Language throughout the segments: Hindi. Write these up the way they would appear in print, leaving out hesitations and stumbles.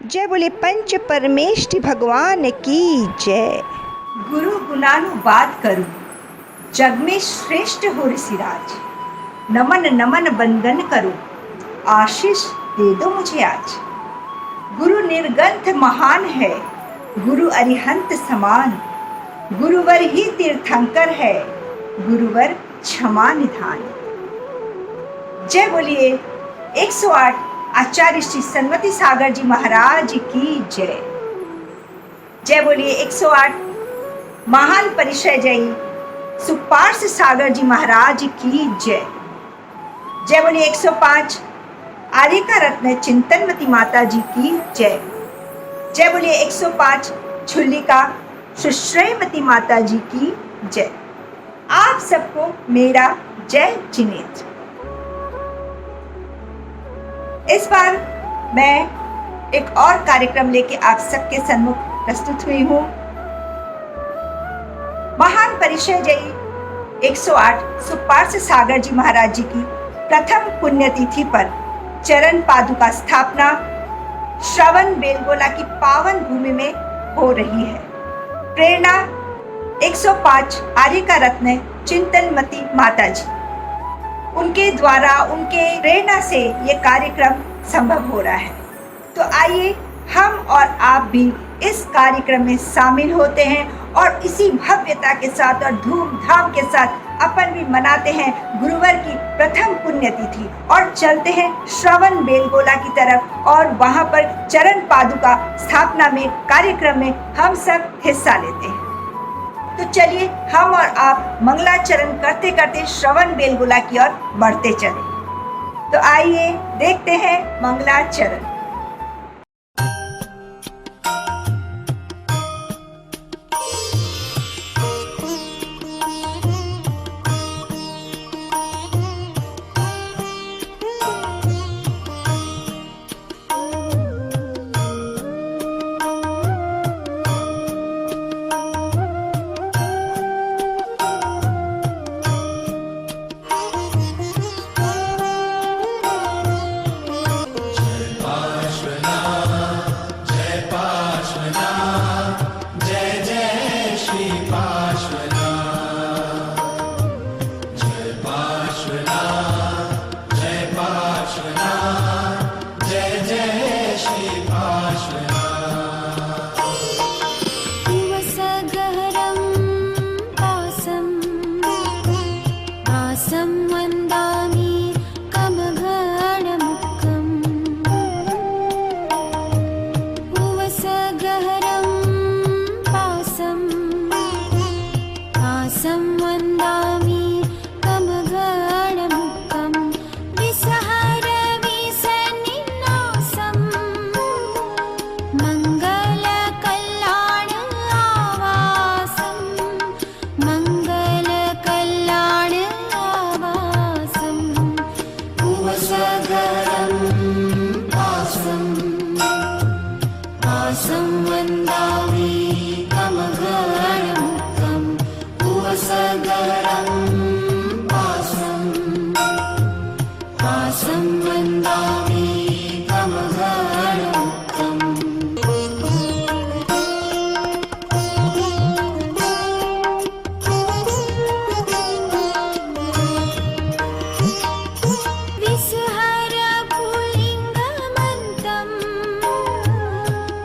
जय बोले पंच परमेष्टि भगवान की जय। गुरु गुणानुवाद करूं, जग में श्रेष्ठ हो ऋषिराज। नमन नमन बंदन करो, आशीष दे दो मुझे आज। गुरु निर्गंथ महान है, गुरु अरिहंत समान। गुरुवर ही तीर्थंकर है, गुरुवर क्षमा निधान। जय बोलिए 108 आचार्य श्री सन्मति सागर जी महाराज की जय। जय बोलिए 108 महान परिचय जयी सुपार्श सागर जी महाराज की जय। जय बोलिए 105 आर्यका रत्न चिंतनमती माता जी की जय। जय बोलिए 105 झुल्लिका सुश्रेयमती माता जी की जय। आप सबको मेरा जय जिनेन्द्र। इस बार मैं एक और कार्यक्रम लेके आप सबके सन्मुख प्रस्तुत हुई हूँ। महान परिचय जयी 108 सुपार्श सागर जी महाराज जी की प्रथम पुण्यतिथि पर चरण पादुका स्थापना श्रवण बेलगोला की पावन भूमि में हो रही है। प्रेरणा 105 आर्यका रत्न चिंतनमती माता जी, उनके द्वारा उनके प्रेरणा से ये कार्यक्रम संभव हो रहा है। तो आइए हम और आप भी इस कार्यक्रम में शामिल होते हैं और इसी भव्यता के साथ और धूमधाम के साथ अपन भी मनाते हैं गुरुवर की प्रथम पुण्यतिथि और चलते हैं श्रवण बेलगोला की तरफ और वहां पर चरण पादुका स्थापना में कार्यक्रम में हम सब हिस्सा लेते हैं। तो चलिए हम और आप मंगलाचरण करते करते श्रवण बेलगोला की ओर बढ़ते चले। तो आइए देखते हैं मंगलाचरण।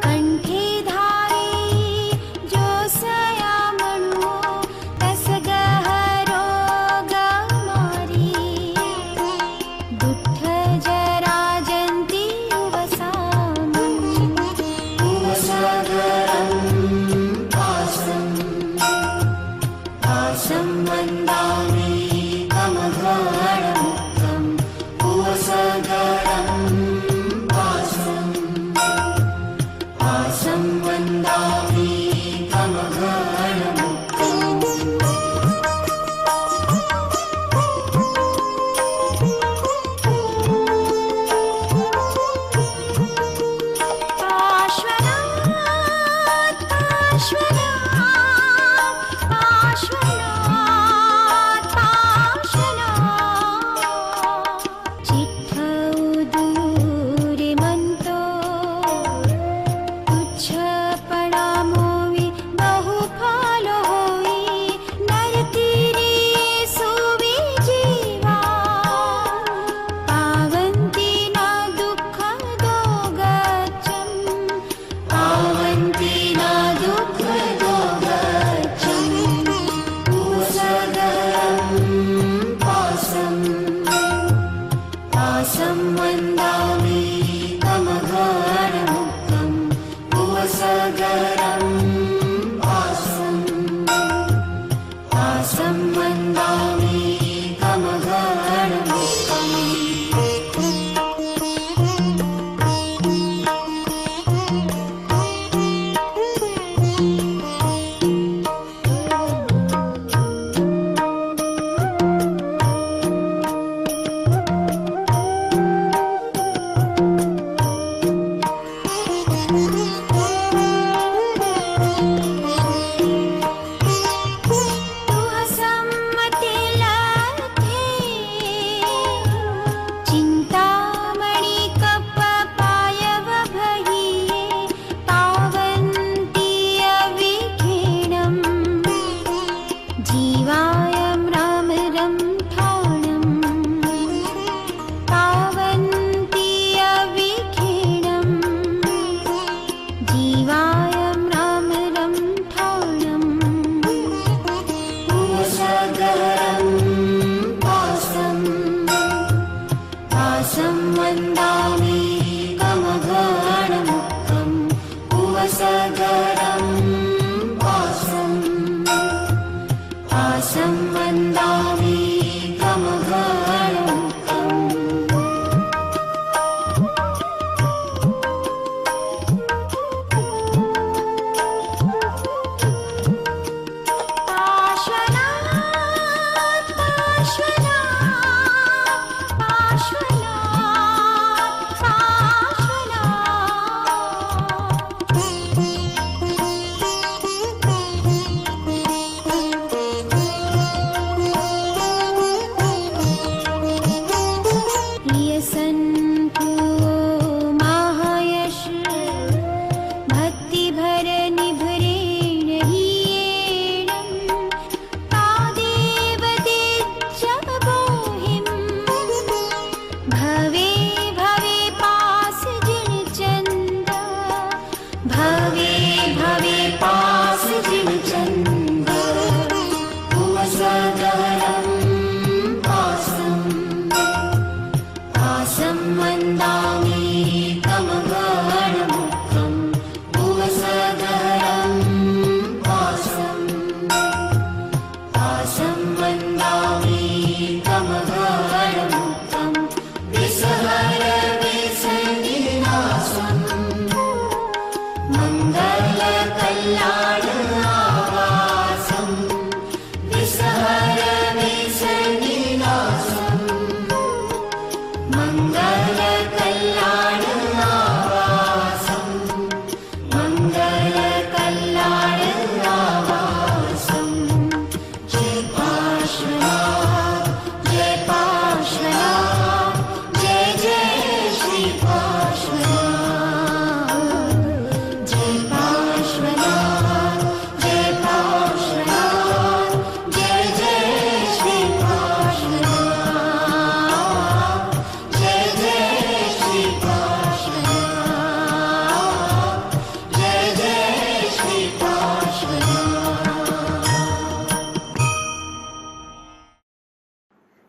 कंठे धारे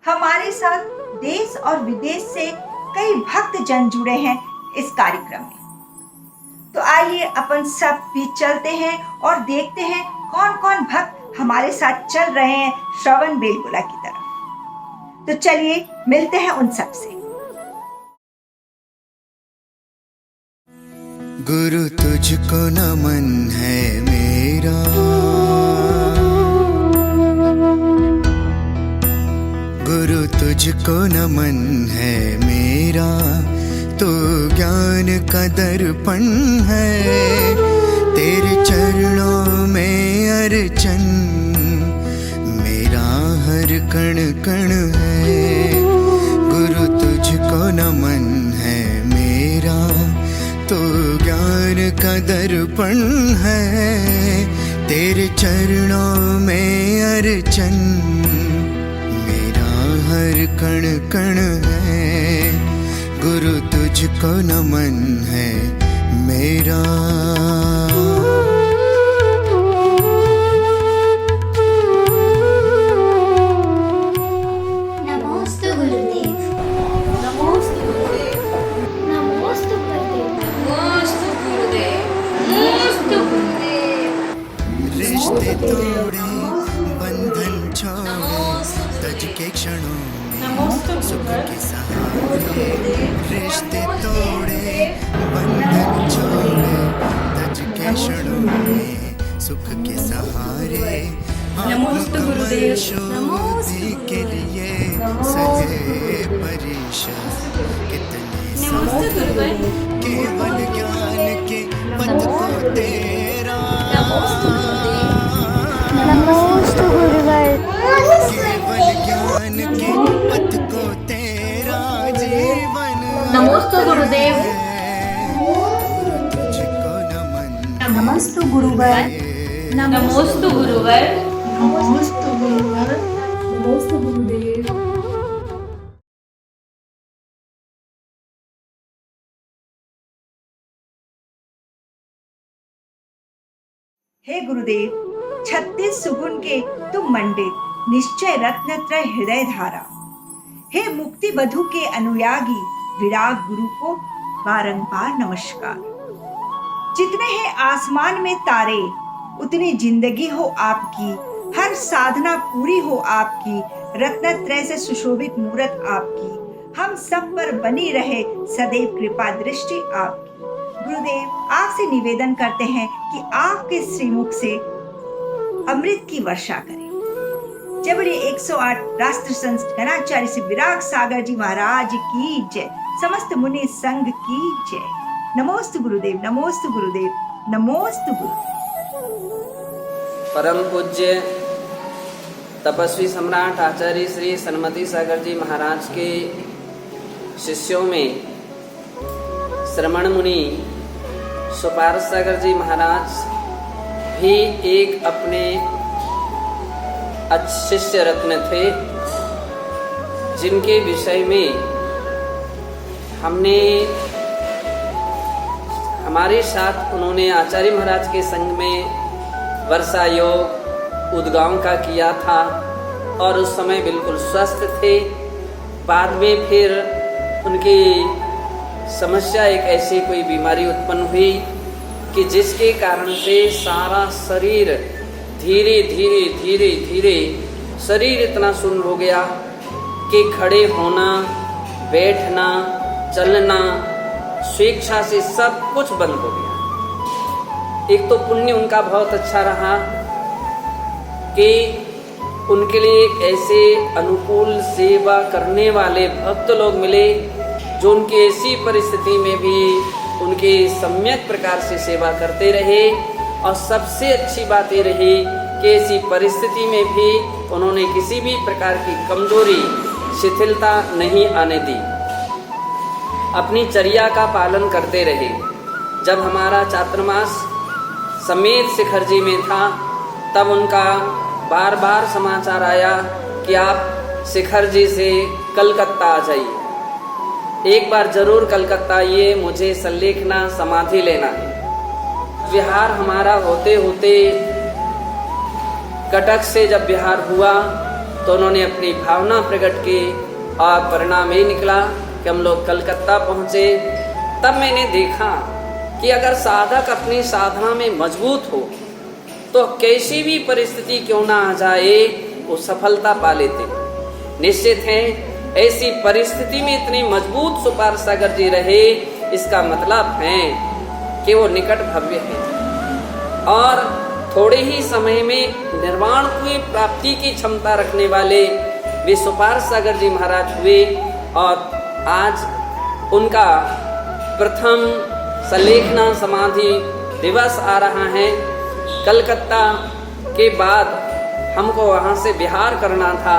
हमारे साथ देश और विदेश से कई भक्त जन जुड़े हैं इस कार्यक्रम में। तो आइए अपन सब भी चलते हैं और देखते हैं कौन कौन भक्त हमारे साथ चल रहे हैं श्रवण बेलगोला की तरफ। तो चलिए मिलते हैं उन सब से। गुरु तुझको नमन है मेरा, गुरु तुझको नमन है मेरा, तू ज्ञान का दर्पण है, तेरे चरणों में अर्चन मेरा हर कण कण है। गुरु तुझको नमन है मेरा, तू ज्ञान का दर्पण है, तेरे चरणों में अर्चन हर कण कण है। गुरु तुझको नमन है मेरा। नमोस्तु गुरुदेव, नमोस्तु गुरुदेव, नमोस्तु गुरुदेव, नमोस्तु गुरुदेव, नमोस्तु गुरुदेव। रिश्ते तोड़े बंधन छोड़े तज के क्षणों में सुख के सहारे, रिश्ते तोड़े बंधन छोड़े तज के क्षणों में सुख के सहारे, नमोस्तु गुरुदेव, शोधि के लिए सहे परीक्षा कितने नमोस्तु गुरुदेव, केवल ज्ञान के नमोस्तु गुरुदेव। तुझको नमन नमस्तु गुरुवर। नमोस्तु गुरुवर। नमस्तु गुरुवर। नमोस्तु गुरुदेव। हे गुरुदेव, 36 सुगुण के तुम मंडित, निश्चय रत्नत्रय हृदय धारा। हे मुक्ति बधु के अनुयागी, विराग गुरु को बारंबार नमस्कार। जितने हैं आसमान में तारे, उतनी जिंदगी हो आपकी, हर साधना पूरी हो आपकी, रत्नत्रय से सुशोभित मूरत आपकी, हम सब पर बनी रहे सदैव कृपा दृष्टि आपकी। गुरुदेव, आपसे निवेदन करते हैं कि आपके श्रीमुख से अमृत की वर्षा करें। जबरी 108 राष्ट्र संत गणाचार्य श्री विराग सागर जी महाराज की जय, समस्त मुनि संघ की जय। नमोस्तु गुरुदेव, नमोस्तु गुरुदेव, नमोस्तु गुरुदेव। परम पूज्य तपस्वी सम्राट आचार्य श्री सन्मति सागर जी महाराज के शिष्यों में श्रमण मुनि सुपार्श सागर जी महाराज भी एक अपने शिष्य रत्न थे, जिनके विषय में हमने हमारे साथ उन्होंने आचार्य महाराज के संग में वर्षा योग उद्गांव का किया था और उस समय बिल्कुल स्वस्थ थे। बाद में फिर उनकी समस्या एक ऐसी कोई बीमारी उत्पन्न हुई कि जिसके कारण से सारा शरीर धीरे धीरे धीरे धीरे शरीर इतना सुन्न हो गया कि खड़े होना, बैठना, चलना, स्वेच्छा से सब कुछ बंद हो गया। एक तो पुण्य उनका बहुत अच्छा रहा कि उनके लिए ऐसे अनुकूल सेवा करने वाले भक्त लोग मिले जो उनकी ऐसी परिस्थिति में भी उनके सम्यक प्रकार से सेवा करते रहे। और सबसे अच्छी बात ये रही कि ऐसी परिस्थिति में भी उन्होंने किसी भी प्रकार की कमजोरी, शिथिलता नहीं आने दी, अपनी चर्या का पालन करते रहे। जब हमारा चातुर्मास समेत शिखर जी में था, तब उनका बार बार समाचार आया कि आप शिखर जी से कलकत्ता आ जाइए, एक बार जरूर कलकत्ता आइए, मुझे संलेखना समाधि लेना है। विहार हमारा होते होते कटक से जब बिहार हुआ तो उन्होंने अपनी भावना प्रकट की और परिणाम ये निकला कि हम लोग कलकत्ता पहुँचे। तब मैंने देखा कि अगर साधक अपनी साधना में मजबूत हो तो कैसी भी परिस्थिति क्यों ना आ जाए वो सफलता पा लेते। निश्चित है ऐसी परिस्थिति में इतनी मजबूत सुपार्श सागर जी रहे, इसका मतलब है कि वो निकट भव्य है और थोड़े ही समय में निर्वाण की प्राप्ति की क्षमता रखने वाले वे सुपार्श सागर जी महाराज हुए। और आज उनका प्रथम संलेखना समाधि दिवस आ रहा है। कलकत्ता के बाद हमको वहाँ से बिहार करना था,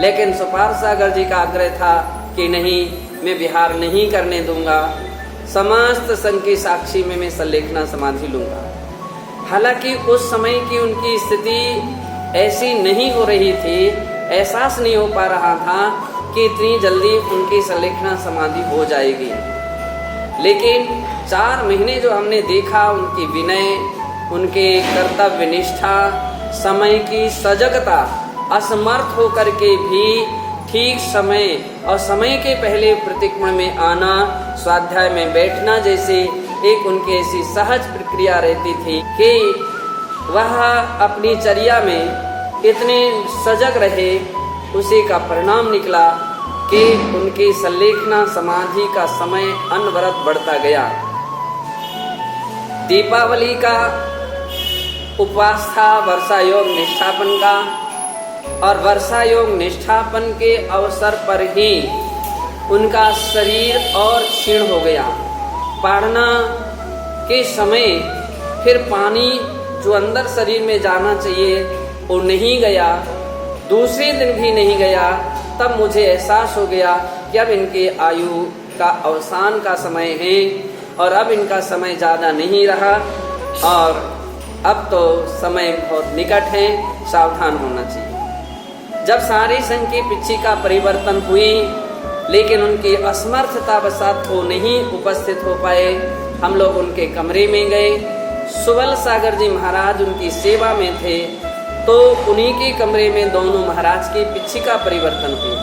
लेकिन सुपार्श सागर जी का आग्रह था कि नहीं, मैं बिहार नहीं करने दूंगा, समस्त संघ की साक्षी में मैं संलेखना समाधि लूंगा। हालांकि उस समय की उनकी स्थिति ऐसी नहीं हो रही थी, एहसास नहीं हो पा रहा था कि इतनी जल्दी उनकी संलेखना समाधि हो जाएगी। लेकिन 4 महीने जो हमने देखा, उनकी विनय, उनके कर्तव्य निष्ठा, समय की सजगता, असमर्थ होकर के भी ठीक समय और समय के पहले प्रतिक्रमण में आना, स्वाध्याय में बैठना जैसे एक उनकी ऐसी सहज प्रक्रिया रहती थी कि वह अपनी चर्या में इतने सजग रहे। उसी का परिणाम निकला कि उनकी संलेखना समाधि का समय अनवरत बढ़ता गया। दीपावली का उपवास था वर्षा योग निष्ठापन का, और वर्षा योग निष्ठापन के अवसर पर ही उनका शरीर और क्षीण हो गया। पाढ़ना के समय फिर पानी जो अंदर शरीर में जाना चाहिए वो नहीं गया, दूसरे दिन भी नहीं गया। तब मुझे एहसास हो गया कि अब इनकी आयु का अवसान का समय है और अब इनका समय ज़्यादा नहीं रहा और अब तो समय बहुत निकट है, सावधान होना चाहिए। जब सारी संघ की पिच्छिका परिवर्तन हुई लेकिन उनकी असमर्थता वसात को नहीं उपस्थित हो पाए, हम लोग उनके कमरे में गए। सुबल सागर जी महाराज उनकी सेवा में थे, तो उन्हीं के कमरे में दोनों महाराज की पिच्छिका परिवर्तन हुई।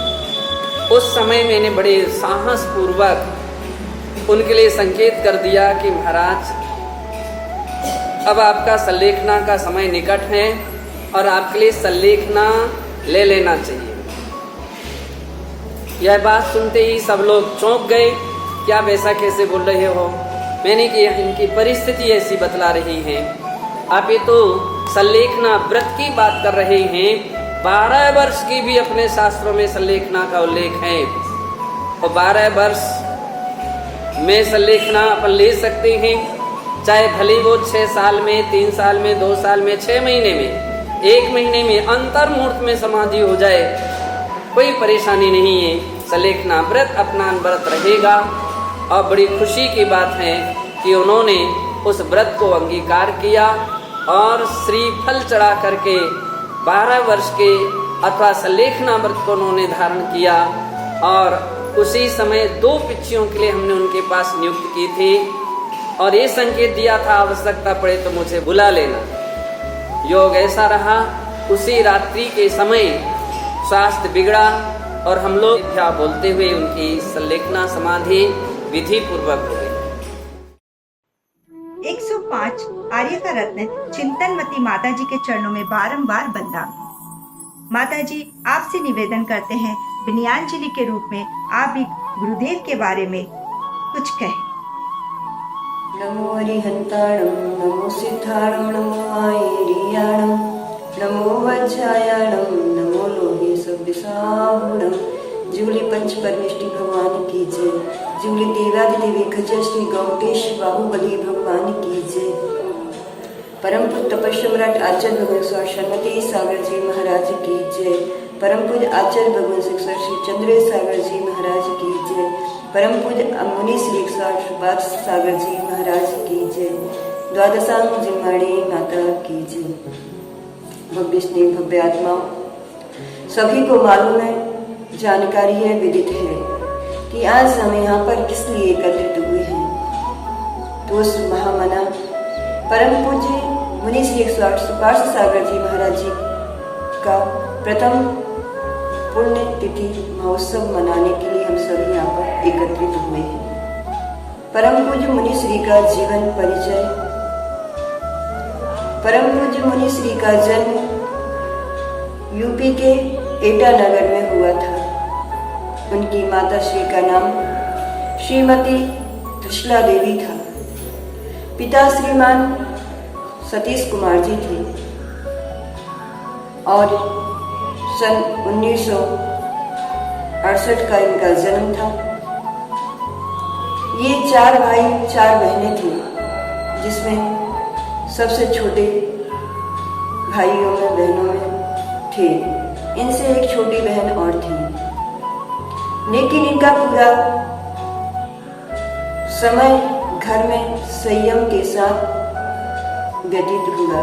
उस समय मैंने बड़े साहस पूर्वक उनके लिए संकेत कर दिया कि महाराज अब आपका संलेखना का समय निकट है और आपके लिए संलेखना ले लेना चाहिए। यह बात सुनते ही सब लोग चौंक गए, क्या आप ऐसा कैसे बोल रहे हो? मैंने कि इनकी परिस्थिति ऐसी बतला रही है, आप ये तो संलेखना व्रत की बात कर रहे हैं। 12 वर्ष की भी अपने शास्त्रों में संलेखना का उल्लेख है और 12 वर्ष में संलेखना अपन ले सकते हैं, चाहे भले वो 6 साल में, 3 साल में, 2 साल में, 6 महीने में, 1 महीने में, अंतर मुहूर्त में समाधि हो जाए, कोई परेशानी नहीं है। संलेखना व्रत अपना व्रत रहेगा और बड़ी खुशी की बात है कि उन्होंने उस व्रत को अंगीकार किया और श्रीफल चढ़ा करके 12 वर्ष के अथवा संलेखना व्रत को उन्होंने धारण किया और उसी समय 2 पिच्छियों के लिए हमने उनके पास नियुक्त की थी और ये संकेत दिया था आवश्यकता पड़े तो मुझे बुला लेना। योग ऐसा रहा, उसी रात्रि के समय स्वास्थ्य बिगड़ा और हम लोग क्या बोलते हुए उनकी संलेखना समाधि विधि पूर्वक हो गई। 105 आर्य का रत्न चिंतनमती माता जी के चरणों में बारंबार बंदा। माता जी आपसे निवेदन करते हैं विनयांजलि के रूप में आप भी गुरुदेव के बारे में कुछ कहें। नमो अरिहंताणं, नमो सिद्धाणं, नमो आयेरियाणं, नमो वज्रायाणं, नमो लोहे सव्यसाहुणं। जूली पंच परमेष्टि भगवान की जय। जूली देवादिदेवी खजर श्री गौटेश बाहुबली भगवान की जय। परम पूज्य तपस्म्राट आचार्य भगवान शर्मती सागर जी महाराज की जय। परम पूज्य आचार्य भगवान शिक्षक श्री चंद्र सागर जी महाराज की जय। परम पूज्य मुनि श्री सुभाष सागर जी महाराज की जय। द्वादशांग जिम्माड़ी माता की जय। भव्य स्नेह भव्य आत्मा, सभी को मालूम है, जानकारी है, विदित है कि आज हम यहाँ पर किस लिए एकत्रित हुए हैं। तो उस महामना परम पूज्य मुनि श्री सुभाष सागर जी महाराज जी का प्रथम पुण्य तिथि महोत्सव मनाने के लिए हम सभी यहाँ पर एकत्रित हुए हैं। परम पूज्य मुनि श्री का जीवन परिचय। परम पूज्य मुनि श्री का जन्म यूपी के एटा नगर में हुआ था। उनकी माता श्री का नाम श्रीमती त्रिशला देवी था। पिता श्रीमान सतीश कुमार जी थे और सन 1968 का इनका जन्म था। ये 4 भाई 4 बहनें थी, जिसमें सबसे छोटे भाइयों में बहनों में थे। इनसे एक छोटी बहन और थी, लेकिन इनका पूरा समय घर में संयम के साथ व्यतीत हुआ।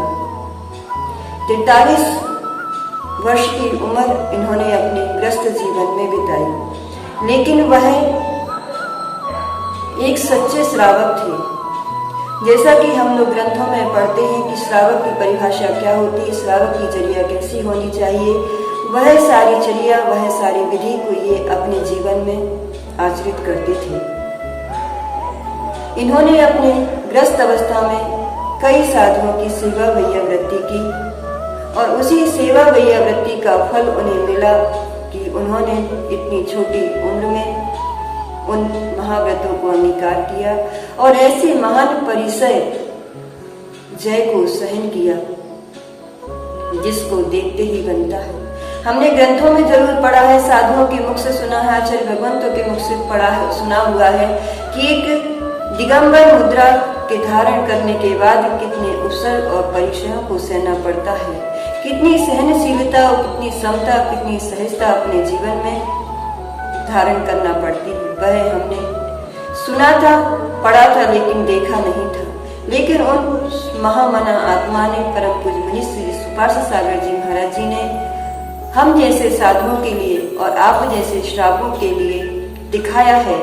43 वर्ष की उम्र इन्होंने अपने ग्रस्त जीवन में बिताई, लेकिन वह एक सच्चे श्रावक थे। जैसा कि हम लोग ग्रंथों में पढ़ते हैं कि श्रावक की परिभाषा क्या होती है, श्रावक की चर्या कैसी होनी चाहिए, वह सारी चर्या, वह सारी विधि को ये अपने जीवन में आचरित करते थे। इन्होंने अपने ग्रस्त अवस्था में कई साधुओं की सेवा वैयावृत्ति की और उसी सेवा वैयावृत्ति का फल उन्हें मिला कि उन्होंने इतनी छोटी उम्र में उन महाव्रतों को अंगीकार किया और ऐसे महान परिसय जय को सहन किया जिसको देखते ही बनता है। हमने ग्रंथों में जरूर पढ़ा है, साधुओं के मुख से सुना है, आचार्य भगवंतों के मुख से पढ़ा है, सुना हुआ है कि एक दिगंबर मुद्रा के धारण करने के बाद कितने उपसर्ग और परिचयों को सहना पड़ता है, कितनी सहनशीलता और कितनी समता, कितनी सहजता अपने जीवन में धारण करना पड़ती है, वह हमने सुना था, पढ़ा था, लेकिन देखा नहीं था। लेकिन उन महामना आत्मा ने परम पूज्य मुनि श्री सुपार्श सागर जी महाराज जी ने हम जैसे साधुओं के लिए और आप जैसे श्रावकों के लिए दिखाया है,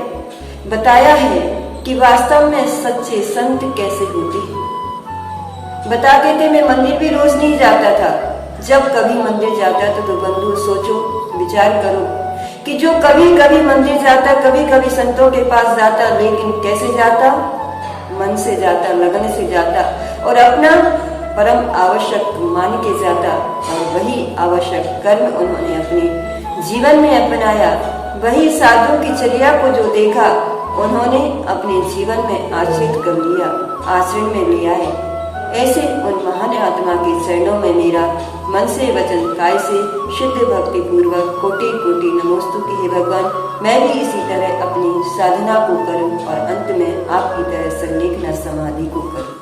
बताया है कि वास्तव में सच्चे संत कैसे होते हैं। बताते थे, मैं मंदिर भी रोज नहीं जाता था। जब कभी मंदिर जाता था तो बंधु सोचो, विचार करो कि जो कभी कभी मंदिर जाता, कभी कभी संतों के पास जाता, लेकिन कैसे जाता? मन से जाता, लगन से जाता और अपना परम आवश्यक मान के जाता। और वही आवश्यक कर्म उन्होंने अपने जीवन में अपनाया। वही साधु की चर्या को जो देखा, उन्होंने अपने जीवन में आश्रित कर लिया, आश्रम में लिया है। ऐसे उन महान आत्मा के चरणों में मेरा मन से वचन काय से शुद्ध भक्ति पूर्वक कोटि कोटि नमोस्तु की हे भगवान। मैं भी इसी तरह अपनी साधना को करूं और अंत में आपकी तरह संलेखना समाधि को करूं।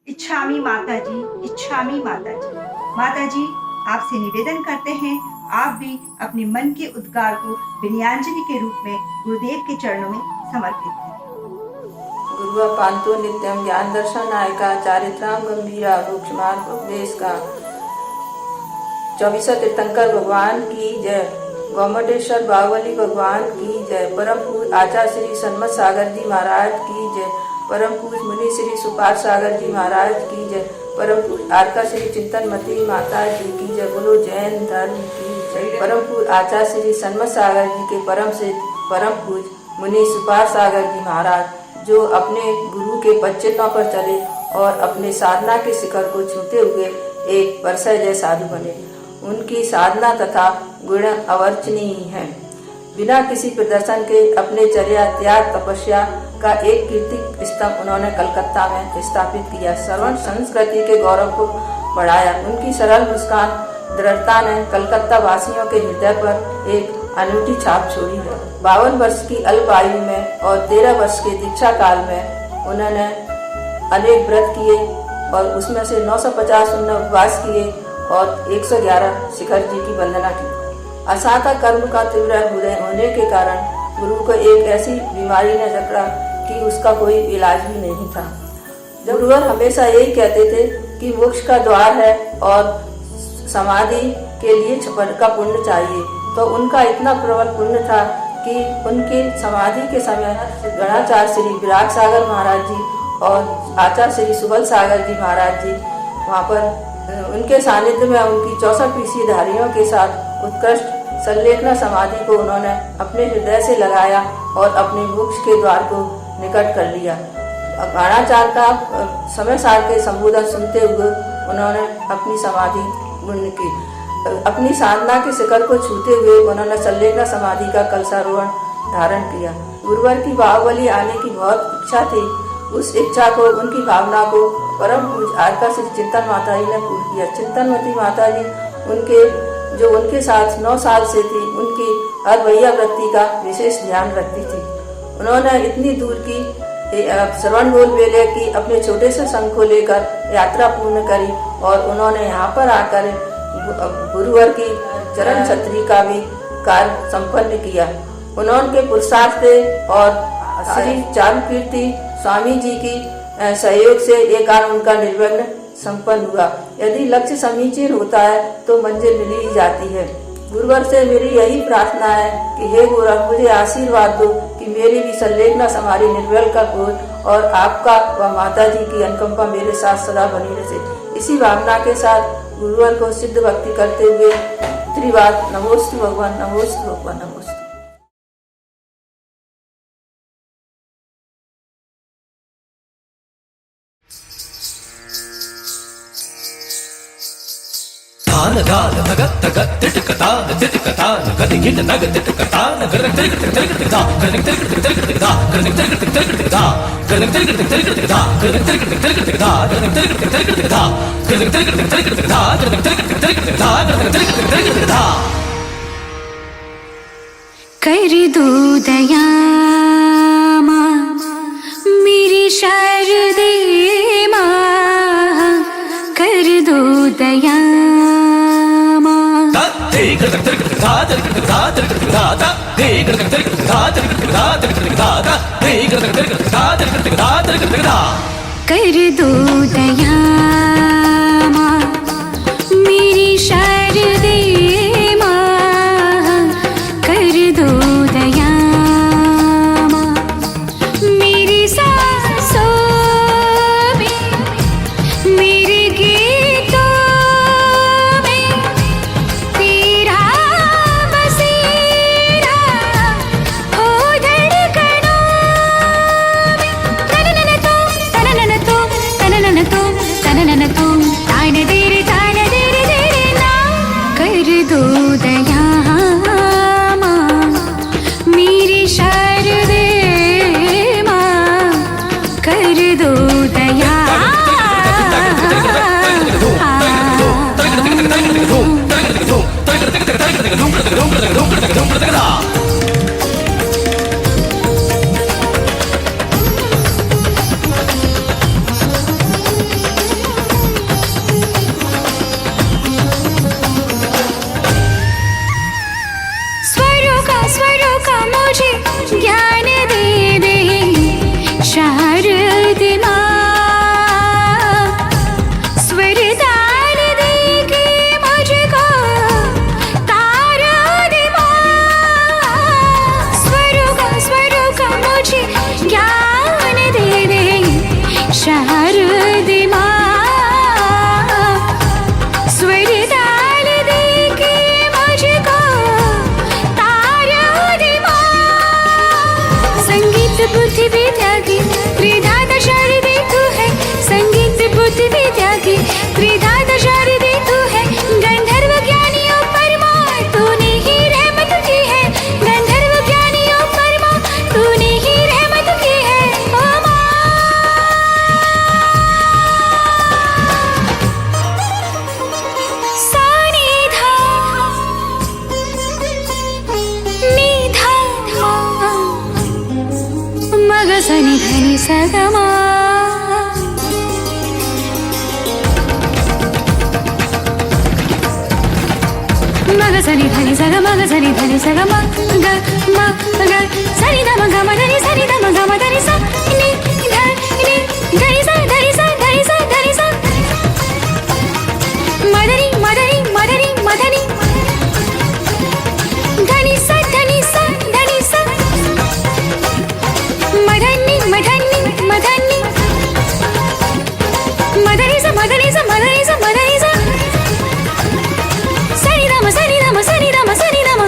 इच्छामी माता जी, इच्छामी माता जी। माता जी, आपसे निवेदन करते हैं, आप भी अपने मन के उद्गार को विनयांजलि के रूप में गुरुदेव के चरणों में समर्पित करें। गुरुआ पांतो नित्यम ज्ञान दर्शन नायका चारित्राम गंभीरा मोक्ष मार्ग उपदेश का 24 तीर्थंकर भगवान की जय। गोमटेश्वर बाहुबली भगवान की जय। परम पूज्य आचार्य श्री सन्मत सागर जी महाराज की जय। परम पूज्य मुनि श्री सुपार्श सागर जी महाराज की जय। परम पूज्य आरका श्री चिंतनमती माता जी की जय। बोलो जैन धर्म की जय। परम पूज्य आचार्य श्री सन्मत सागर जी के परम से परम पूज्य मुनि सुपार्श सागर जी महाराज, जो अपने गुरु के पदचिह्नों पर चले और अपने साधना के शिखर को छूते हुए एक परसय जय साधु बने। उनकी साधना तथा गुण अवर्चनीय है। बिना किसी प्रदर्शन के अपने चर्या त्याग तपस्या का एक कीर्ति स्तंभ उन्होंने कलकत्ता में स्थापित किया। श्रवण संस्कृति के गौरव को बढ़ाया। उनकी सरल मुस्कान दृढ़ता ने कलकत्ता वासियों के हृदय पर एक अनूठी छाप छोड़ी है। 52 वर्ष की अल्प आयु में और 13 वर्ष के दीक्षा काल में उन्होंने अनेक व्रत किए और उसमें से 950 उपवास किए और 111 शिखर जी की वंदना की। असाधा कर्म का तीव्र हृदय होने के कारण गुरु को एक ऐसी बीमारी ने जकड़ा कि उसका कोई इलाज भी नहीं था। जब गुरुवर हमेशा यही कहते थे कि मोक्ष का द्वार है और समाधि के लिए छप्पर का पुण्य चाहिए, तो उनका इतना प्रबल पुण्य था कि उनके समाधि के समय गणाचार्य श्री विराग सागर महाराज जी और आचार्य श्री सुबल सागर जी महाराज जी वहाँ पर उनके सानिध्य में उनकी 64 पीसी धारियों के साथ उत्कृष्ट संलेखना समाधि को उन्होंने अपने हृदय से लगाया और अपने मोक्ष के द्वार को निकट कर लिया। गणाचार्य का समय सार के संबोधन सुनते हुए उन्होंने अपनी समाधि पूर्ण की। अपनी साधना के शिखर को छूते हुए उन्होंने संलेखना समाधि का कलशारोहण धारण किया। गुरुवर की बाहुबली आने की बहुत इच्छा थी। उस इच्छा को, उनकी भावना को परम पूज्य आरका श्री चिंतन माता जी ने पूर्ण किया। चिंतनमती माता जी उनके साथ 9 साल से थी, उनकी अरवैया वृत्ति का विशेष ध्यान रखती थी। उन्होंने इतनी दूर की श्रवण बोल बेले की अपने छोटे से संघ को लेकर यात्रा पूर्ण करी और उन्होंने यहाँ पर आकर गुरुवर की चरण छत्री का भी कार्य संपन्न किया। उन्होंने पुरुषार्थ से और श्री चारुकीर्ति स्वामी जी की सहयोग से ये कार्य उनका निर्विघ्न संपन्न हुआ। यदि लक्ष्य समीचीन होता है तो मंजिल मिल ही जाती है। गुरुवर से मेरी यही प्रार्थना है कि हे गुरुवर, मुझे आशीर्वाद दो कि मेरी भी संलेखना समाधि निर्बल का बोध और आपका व माता जी की अनुकंपा मेरे साथ सदा बनी रहे। इसी भावना के साथ गुरुवर को सिद्ध भक्ति करते हुए त्रिवाद नमोस्तु भगवान, नमोस्तु भगवान, नमोस्तु। तान गाल तगत तगत तिटकता तिटकता गति गिट तग तिटकता गरक तिरक तिरक तिरक गरक तिरक तिरक तिरक गरक तिरक तिरक तिरक गरक तिरक तिरक तिरक गरक तिरक तिरक तिरक गरक तिरक तिरक तिरक गरक तिरक तिरक तिरक गरक तिरक तिरक तिरक गरक तिरक तिरक तिरक कर दो दया माँ मेरी शारदे माँ, कर दो दया माँ। कर दो दया माँ मेरी शारदे माँ, कर दो दया माँ मेरी सांसों में, मेरे गीतों में तेरा बसेरा हो धड़कनों में। तननन तुम ताने तेरे ना, कर दो दया माँ मेरी शारदे माँ, कर दो दया। स्वरों का मुझे ज्ञान दे दे शारदे माँ, स्वर ताल दे के मुझको तारा दे माँ। स्वरों का मुझे ज्ञान दे दे शारदे माँ, स्वर ताल दे के मुझको बुद्धि विद्या की त्रिधाता शारदे तू है, संगीत बुद्धि विद्या की त्रिधाता शारदे तू है। गंधर्व ज्ञानियों परमा तूने ही रहमत की है, गंधर्व ज्ञानियों परमा तूने ही रहमत की है। ओ माँ सानी धा निधा मग सनि धनि सगमा, मग सनि धनि सग, मग सनि धनि सग म ग म ग सनि ध म ग म धनि सनि ध म ग म धनि स नि ध नि धनि स धनि स धनि स धनि स मधनि मधनि मधनि मधनि धनि स धनि स धनि स मधनि मधनि मधनि मधनि स मधनि स मधनि स मधनि स सनि ध म सनि ध म सनि ध म सनि ध म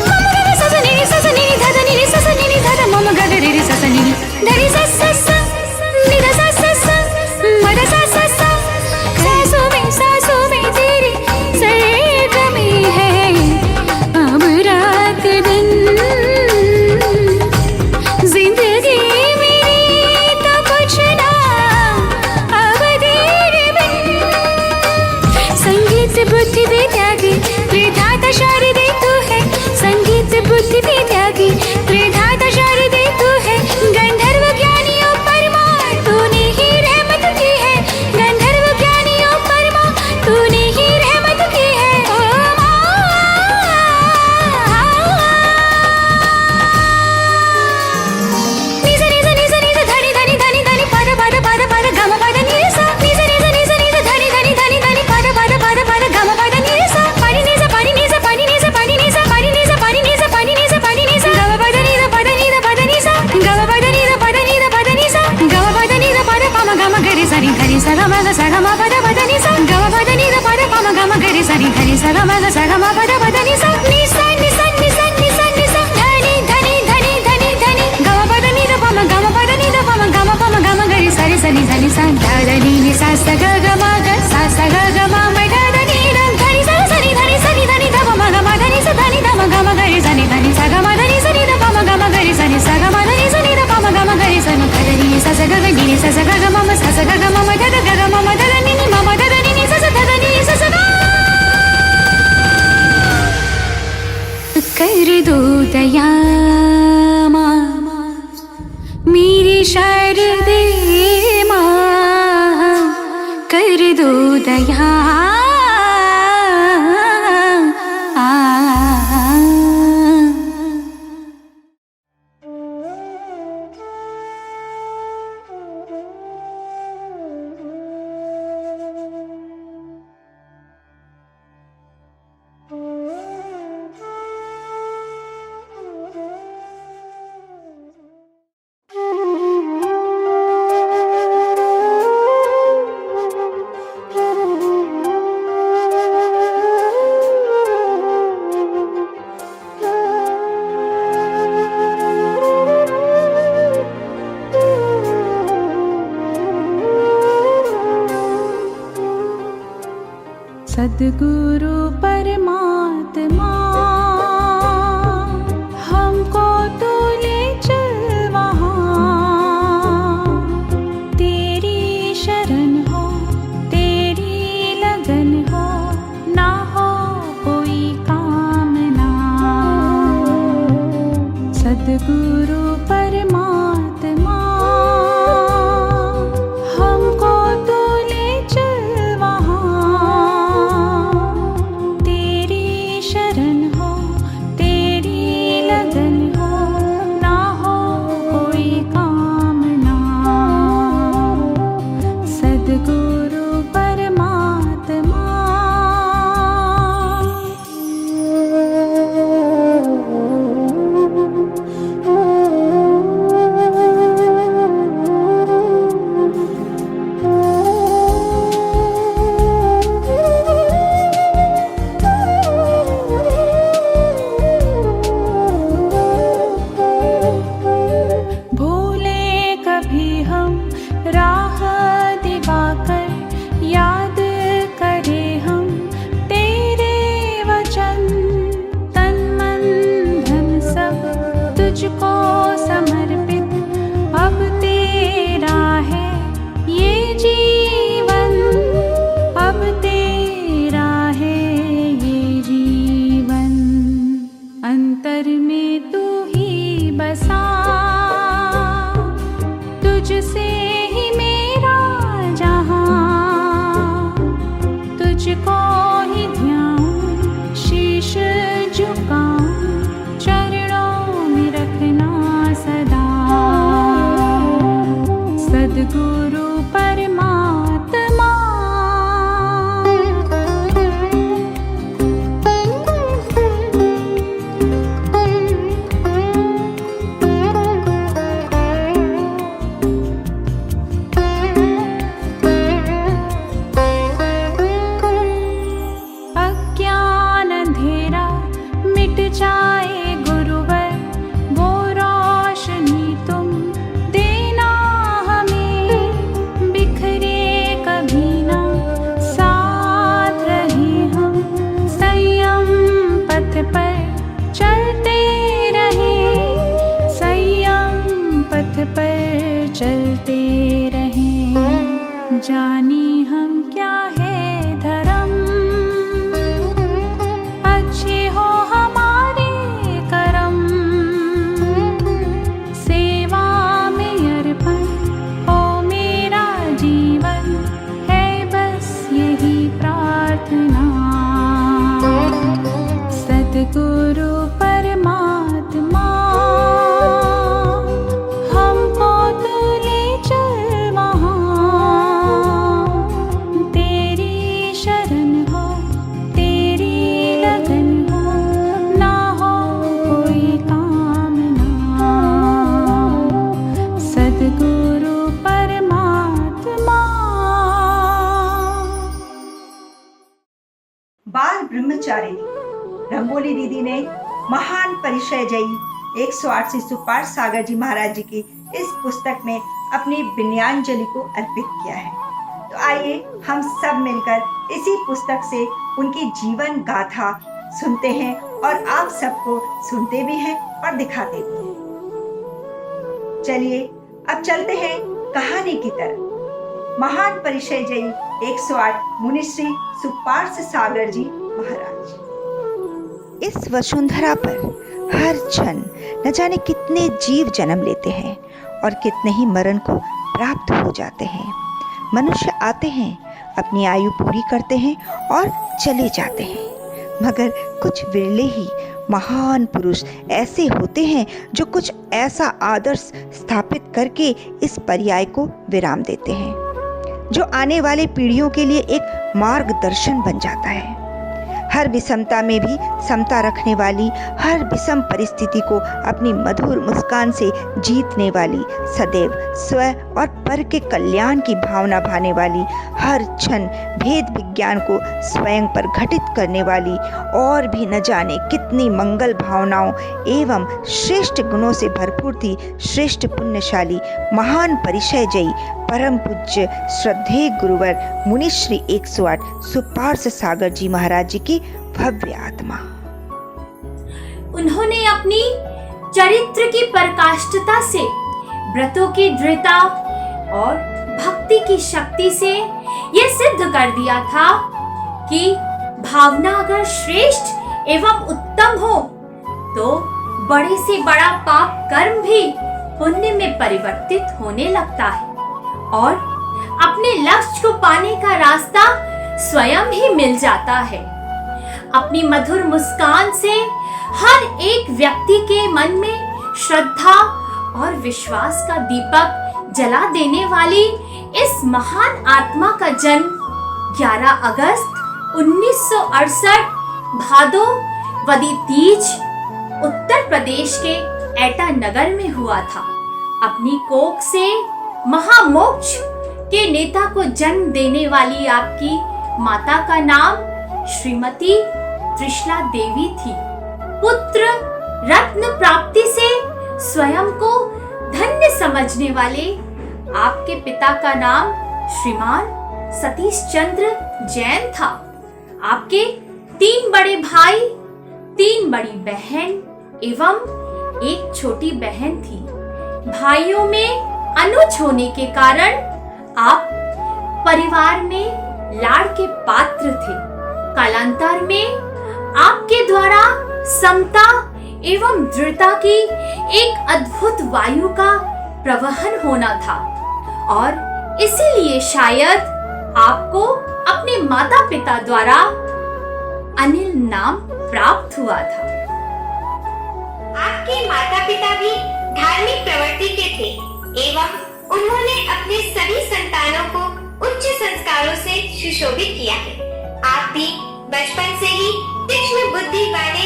मम ग स स नि स स नि ध ध नि स स नि ध ध मम ग ध रि स स नि धरि स स स नि ध स स स म ध स स स सासों में तेरी सरगमी है अब रात दिन, जिंदगी मेरी तो कुछ ना अब तेरे बिन। संगीत बुद्धि विद्या की त्रिधाता शारदे तू है, संगीत बुद्धि विद्या की त्रिधाता शारदे तू है। गंधर्व ज्ञानियों परमा तूने ही रहमत की है, गंधर्व ज्ञानियों परमा तूने ही रहमत की है। ओ माँ नि स नि स नि स नि स धनि धनि धनि धनि पद पद पद पद ग म पद नि स नि स नि स नि स नि स धनि धनि धनि धनि पद पद पद पद ग म पद नि स पनि नि स पनि नि स पनि नि स पनि नि स पनि नि स पनि नि स पनि नि स पनि नि स ग म पद नि स पद नि स पद नि स ग म पद नि स पद नि स पद नि स ग म पद नि स पद प म ग म ग रि स नि धनि स ग म ग स ग म पद पद नि स ग म पद नि स पद प म ग म ग रि स नि धनि स ग म ग स ग म पद पद नि स नि स नि स नि स नि स नि स धनि धनि धनि धनि धनि ग म पद नि स प म ग म पद नि स प म ग म प म ग म ग रि स रि स नि धनि स ध ध नि नि स स ग ग म ग स स ग ग म म ध ध नि ध धनि स स नि धनि स नि धनि ध प म ग म धनि स धनि ध म ग म ग रि स नि धनि स ग म धनि स नि ध प म ग म ग रि स नि स ग म धनि स नि ध प म ग म ग रि स नि ध ध नि स स ग ग नि नि स स ग ग म म स स ग ग म म ध ध ग ग म म ध ध नि नि म म ध ध नि नि स स ध ध नि स स ग। कर दो दया माँ मेरी शारदे माँ, कर दो दया। सद्गुरु परमात्मा हमको तो ले चल वहाँ, तेरी शरण हो, तेरी लगन हो, ना हो कोई कामना। सद्गुरु परमात्मा हमको तो ले चल वहाँ, तेरी शरण हो, तेरी लगन हो, ना हो कोई कामना। सद्गुरु परमात्मा भूले कभी हम राह दिवाकर, याद करे हम तेरे वचन। तन मन धन सब तुझको समर्पित, अब तेरा है ये जीवन, अब तेरा है ये जीवन। अंतर में तू ही बसा, तुझसे ही मेरा जहां, तुझको ही ध्यान शीश झुकाऊं, चरणों में रखना सदा। सद्गुरु परमात्मा अज्ञान अंधेरा मिट जाए गुरुवर, वो रोशनी तुम देना हमें। बिखरे कभी ना साथ रहे हम, संयम पथ पर चलते रहे, संयम पथ पर चलते रहे। जानी हम क्या है धर्म, अच्छे हो हमारे कर्म। सेवा में अर्पण हो मेरा जीवन, है बस यही प्रार्थना। सद्गुरु परमात्मा हमको तो ले चल वहाँ, तेरी शरण हो, तेरी लगन हो, ना हो कोई कामना। सद्गुरु परमात्मा बाल ब्रह्मचारिणी रंगोली दीदी ने महान परिचय जयी 108 शिशु पाठ सागर जी महाराज जी की इस पुस्तक में अपनी विनयांजलि को अर्पित किया है। तो आइए हम सब मिलकर इसी पुस्तक से उनकी जीवन गाथा सुनते हैं और आप सबको सुनते भी हैं और दिखाते भी हैं। चलिए अब चलते हैं कहानी की तरफ। महान परिचय जयी 108 मुनिश्री सुपार्श सागर जी महाराज। इस वसुंधरा पर हर क्षण न जाने कितने जीव जन्म लेते हैं और कितने ही मरण को प्राप्त हो जाते हैं। मनुष्य आते हैं, अपनी आयु पूरी करते हैं और चले जाते हैं, मगर कुछ विरले ही महान पुरुष ऐसे होते हैं जो कुछ ऐसा आदर्श स्थापित करके इस पर्याय को विराम देते हैं, जो आने वाले पीढ़ियों के लिए एक मार्गदर्शन बन जाता है। हर विषमता में भी समता रखने वाली, हर विषम परिस्थिति को अपनी मधुर मुस्कान से जीतने वाली, सदैव स्व और पर के कल्याण की भावना भाने वाली, हर क्षण भेद विज्ञान को स्वयं पर घटित करने वाली और भी न जाने कितनी मंगल भावनाओं एवं श्रेष्ठ गुणों से भरपूर थी श्रेष्ठ पुण्यशाली महान परिचय जयी परम पूज्य श्रद्धेय गुरुवर मुनि श्री 108 सुपार्श सागर जी महाराज जी की भव्य आत्मा। उन्होंने अपनी चरित्र की पराकाष्ठता से, व्रतों की दृढ़ता और भक्ति की शक्ति से यह सिद्ध कर दिया था कि भावना अगर श्रेष्ठ एवं उत्तम हो तो बड़े से बड़ा पाप कर्म भी पुण्य में परिवर्तित होने लगता है और अपने लक्ष्य को पाने का रास्ता स्वयं ही मिल जाता है। अपनी मधुर मुस्कान से हर एक व्यक्ति के मन में श्रद्धा और विश्वास का दीपक जला देने वाली इस महान आत्मा का जन्म 11 अगस्त 1968 भादो वदी तीज उत्तर प्रदेश के एटा नगर में हुआ था। अपनी कोख से महामोक्ष के नेता को जन्म देने वाली आपकी माता का नाम श्रीमती त्रिशला देवी थी। पुत्र रत्न प्राप्ति से स्वयं को धन्य समझने वाले आपके पिता का नाम श्रीमान सतीश चंद्र जैन था। आपके 3 बड़े भाई, 3 बड़ी बहन एवं एक छोटी बहन थी। भाइयों में अनुज होने के कारण आप परिवार में लाड़ के पात्र थे। कालांतर में आपके द्वारा समता एवं दृढ़ता की एक अद्भुत वायु का प्रवहन होना था और इसीलिए शायद आपको अपने माता पिता द्वारा अनिल नाम प्राप्त हुआ था। आपके माता पिता भी धार्मिक प्रवृत्ति के थे एवं उन्होंने अपने सभी संतानों को उच्च संस्कारों से सुशोभित किया है। आप भी बचपन से ही तीक्ष्ण बुद्धि वाले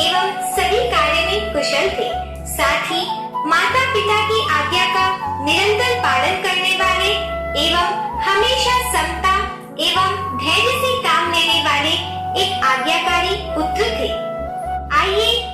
एवं सभी कार्य में कुशल थे। साथ ही माता पिता की आज्ञा का निरंतर पालन करने वाले एवं हमेशा समता एवं धैर्य से काम लेने वाले एक आज्ञाकारी पुत्र थे। आइए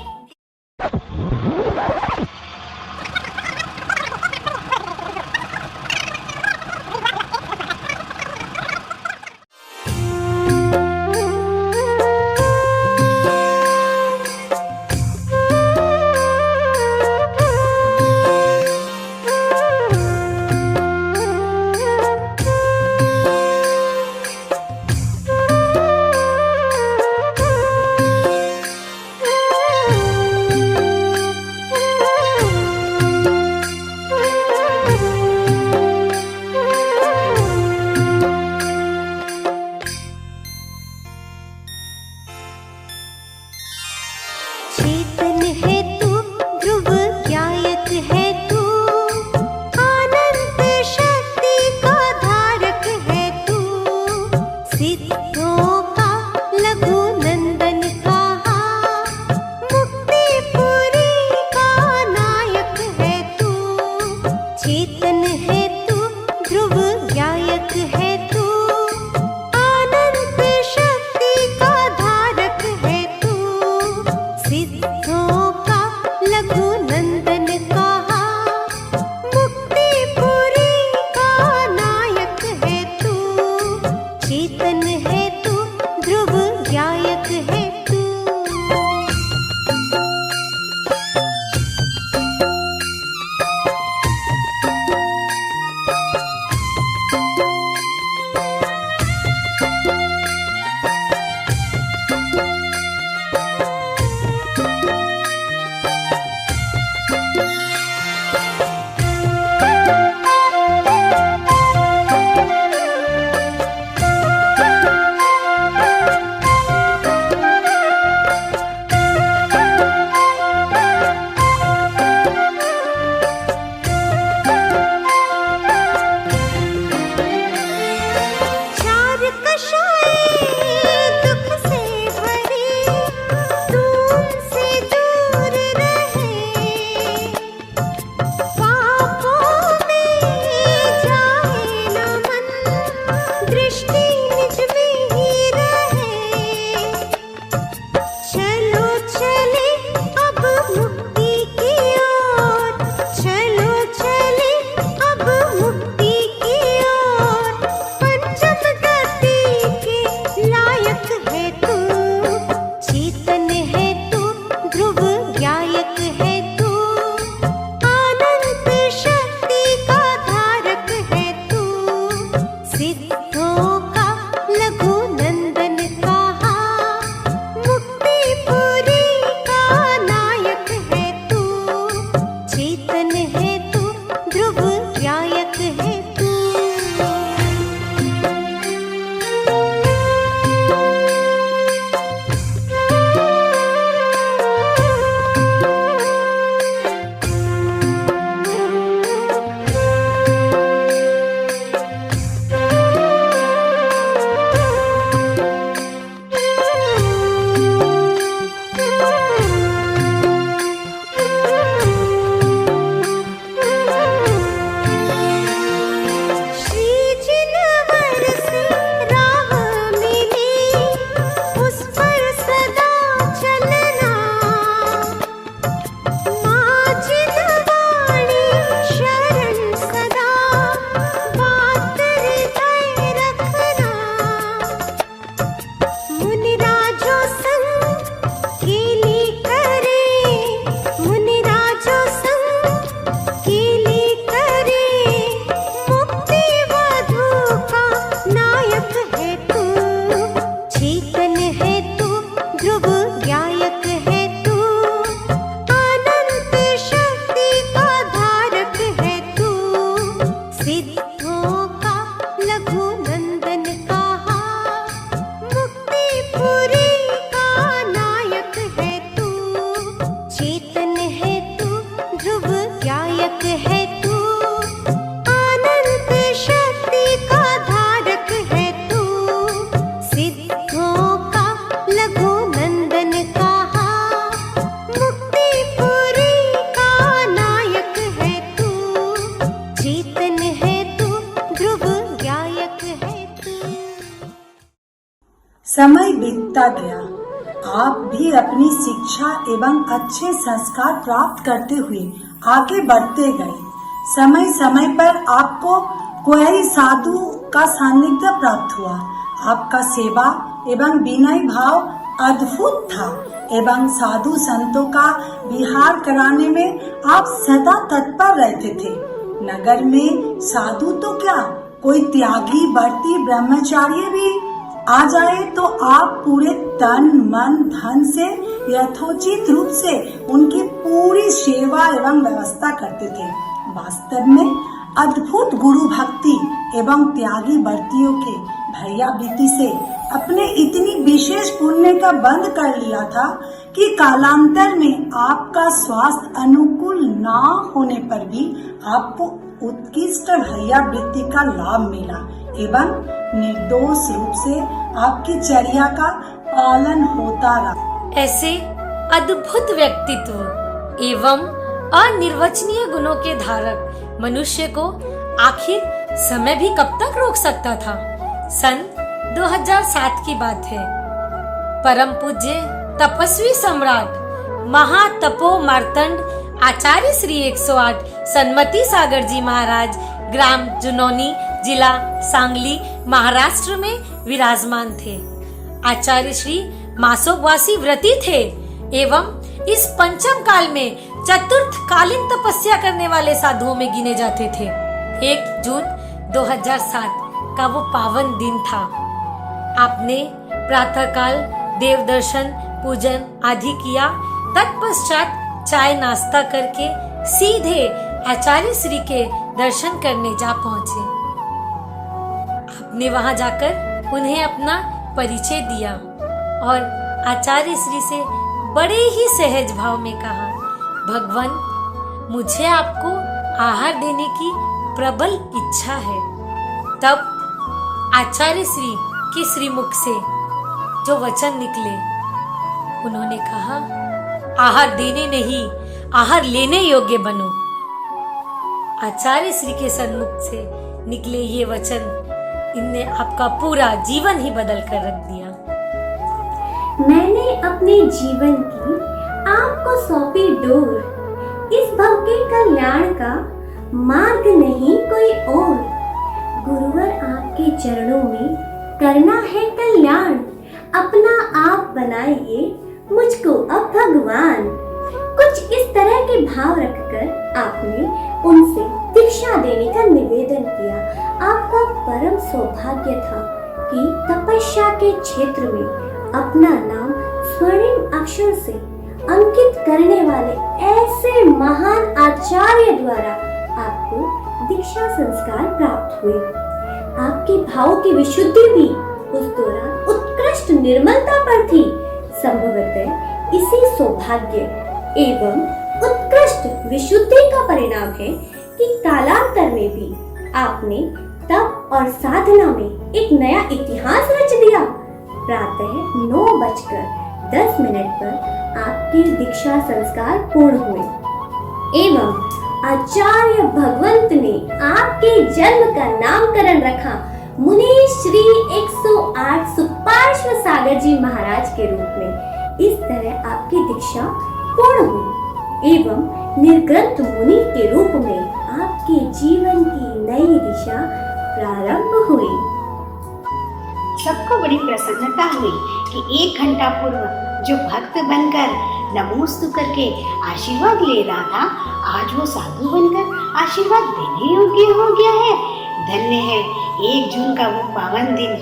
सिद्धों का लघु नंदन कहा, मुक्तिपुरी का नायक है तू, चेतन है तू, ध्रुव गायक है तू। समय बीतता गया, आप भी अपनी शिक्षा एवं अच्छे संस्कार प्राप्त करते हुए आगे बढ़ते गए। समय समय पर आपको कोई साधु का सानिध्य प्राप्त हुआ। आपका सेवा एवं विनय भाव अद्भुत था एवं साधु संतों का विहार कराने में आप सदा तत्पर रहते थे। नगर में साधु तो क्या, कोई त्यागी व्रती ब्रह्मचारी भी आ जाए तो आप पूरे तन मन धन से यथोचित रूप से उनकी पूरी सेवा एवं व्यवस्था करते थे। वास्तव में अद्भुत गुरु भक्ति एवं त्यागी व्रतियों के भैयावृत्ति से अपने इतनी विशेष पुण्य का बंद कर लिया था कि कालांतर में आपका स्वास्थ्य अनुकूल ना होने पर भी आपको उत्कृष्ट भैयावृत्ति का लाभ मिला एवं निर्दोष रूप से आपकी चर्या का पालन होता रहा। ऐसे अद्भुत व्यक्तित्व एवं अनिर्वचनीय गुणों के धारक मनुष्य को आखिर समय भी कब तक रोक सकता था। सन 2007 की बात है। परम पूज्य तपस्वी सम्राट महातपो मार्तंड आचार्य श्री 108 सन्मति सागर जी महाराज ग्राम जुनौनी जिला सांगली महाराष्ट्र में विराजमान थे। आचार्य श्री मासोगवासी व्रती थे एवं इस पंचम काल में चतुर्थ कालीन तपस्या करने वाले साधुओं में गिने जाते थे। 1 जून 2007 का वो पावन दिन था। आपने प्रातःकाल देव दर्शन पूजन आदि किया। तत्पश्चात चाय नाश्ता करके सीधे आचार्य श्री के दर्शन करने जा पहुंचे। आपने वहां जाकर उन्हें अपना परिचय दिया और आचार्य श्री से बड़े ही सहज भाव में कहा, भगवान, मुझे आपको आहार देने की प्रबल इच्छा है। तब आचार्य श्री के श्रीमुख से जो वचन निकले, उन्होंने कहा, आहार देने नहीं, आहार लेने योग्य बनो। आचार्य श्री के सन्मुख से निकले ये वचन, इनने आपका पूरा जीवन ही बदल कर रख दिया। मैंने अपने जीवन की आपको सौंपी डोर, इस भव के कल्याण का मार्ग नहीं कोई और। गुरुवर आपके चरणों में करना है कल्याण, अपना आप बनाइए मुझको अब भगवान। कुछ इस तरह के भाव रखकर आपने उनसे दीक्षा देने का निवेदन किया। आपका परम परम सौभाग्य था कि तपस्या के क्षेत्र में अपना नाम स्वर्णिम अक्षर से अंकित करने वाले ऐसे महान आचार्य द्वारा आपको दीक्षा संस्कार प्राप्त हुए। आपके भावों की विशुद्धि भी उस दौरान उत्कृष्ट निर्मलता पर थी। संभवतः इसी सौभाग्य एवं उत्कृष्ट विशुद्धि का परिणाम है कि कालांतर में भी आपने तप और साधना में एक नया इतिहास रच दिया। प्रातः 9:10 पर आपके दीक्षा संस्कार पूर्ण हुए एवं आचार्य भगवंत ने आपके जन्म का नामकरण रखा मुनि श्री 108 सुपार्श्व सागर जी महाराज के रूप में। इस तरह आपकी दीक्षा पूर्ण हुई एवं निर्ग्रंथ मुनि के रूप में आपके जीवन की नई दिशा प्रारंभ हुई। सबको बड़ी प्रसन्नता हुई कि 1 घंटा पूर्व जो भक्त बनकर नमोस्तु करके आशीर्वाद ले रहा था, आज वो साधु बनकर आशीर्वाद देने योग्य हो गया है। धन्य है 1 जून का वो पावन दिन,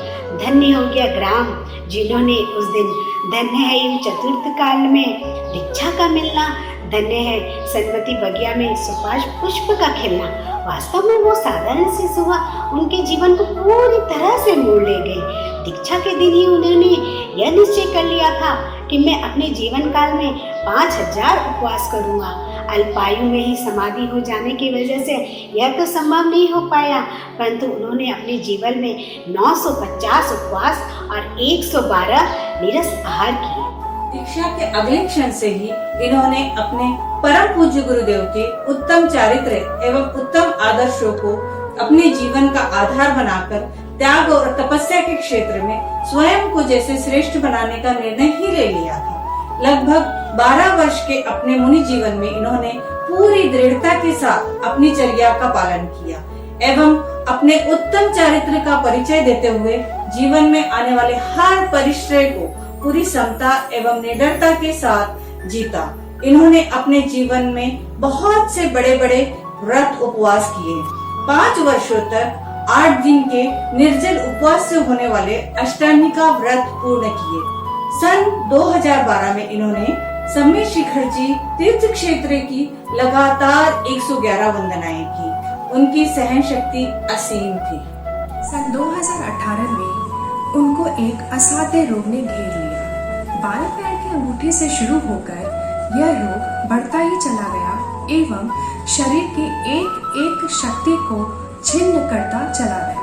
धन्य हो गया ग्राम जिन्होंने उस दिन, धन्य है इन चतुर्थ काल में दीक्षा का मिलना, धन्य है सन्मति बगिया में सुपाश पुष्प का खिलना। वास्तव में वो साधारण से सुबह उनके जीवन को पूरी तरह से मोड़ ले गए। दीक्षा के दिन ही उन्होंने यह निश्चय कर लिया था कि मैं अपने जीवन काल में 5000 उपवास करूंगा। अल्पायु में ही समाधि हो जाने की वजह से यह तो संभव नहीं हो पाया, परंतु उन्होंने अपने जीवन में 950 उपवास और 112 नीरस आहार किए। दीक्षा के अगले क्षण से ही इन्होंने अपने परम पूज्य गुरुदेव के उत्तम चारित्र एवं उत्तम आदर्शों को अपने जीवन का आधार बनाकर त्याग और तपस्या के क्षेत्र में स्वयं को जैसे श्रेष्ठ बनाने का निर्णय ही ले लिया था। लगभग 12 वर्ष के अपने मुनि जीवन में इन्होंने पूरी दृढ़ता के साथ अपनी चर्या का पालन किया एवं अपने उत्तम चारित्र का परिचय देते हुए जीवन में आने वाले हर परिश्रय को पूरी समता एवं निडरता के साथ जीता। इन्होंने अपने जीवन में बहुत से बड़े बड़े व्रत उपवास किए। 5 वर्षों तक 8 दिन के निर्जल उपवास से होने वाले अष्टमी का व्रत पूर्ण किए। सन 2012 में इन्होंने सम्य शिखर जी तीर्थ क्षेत्र की लगातार 111 वंदनाएं की। उनकी सहन शक्ति असीम थी। सन 2018 में उनको एक असाध्य रोग ने घेर लिया। बाएं पैर की अंगूठी से शुरू होकर यह रोग बढ़ता ही चला गया एवं शरीर की एक एक शक्ति को छिन्न करता चला गया।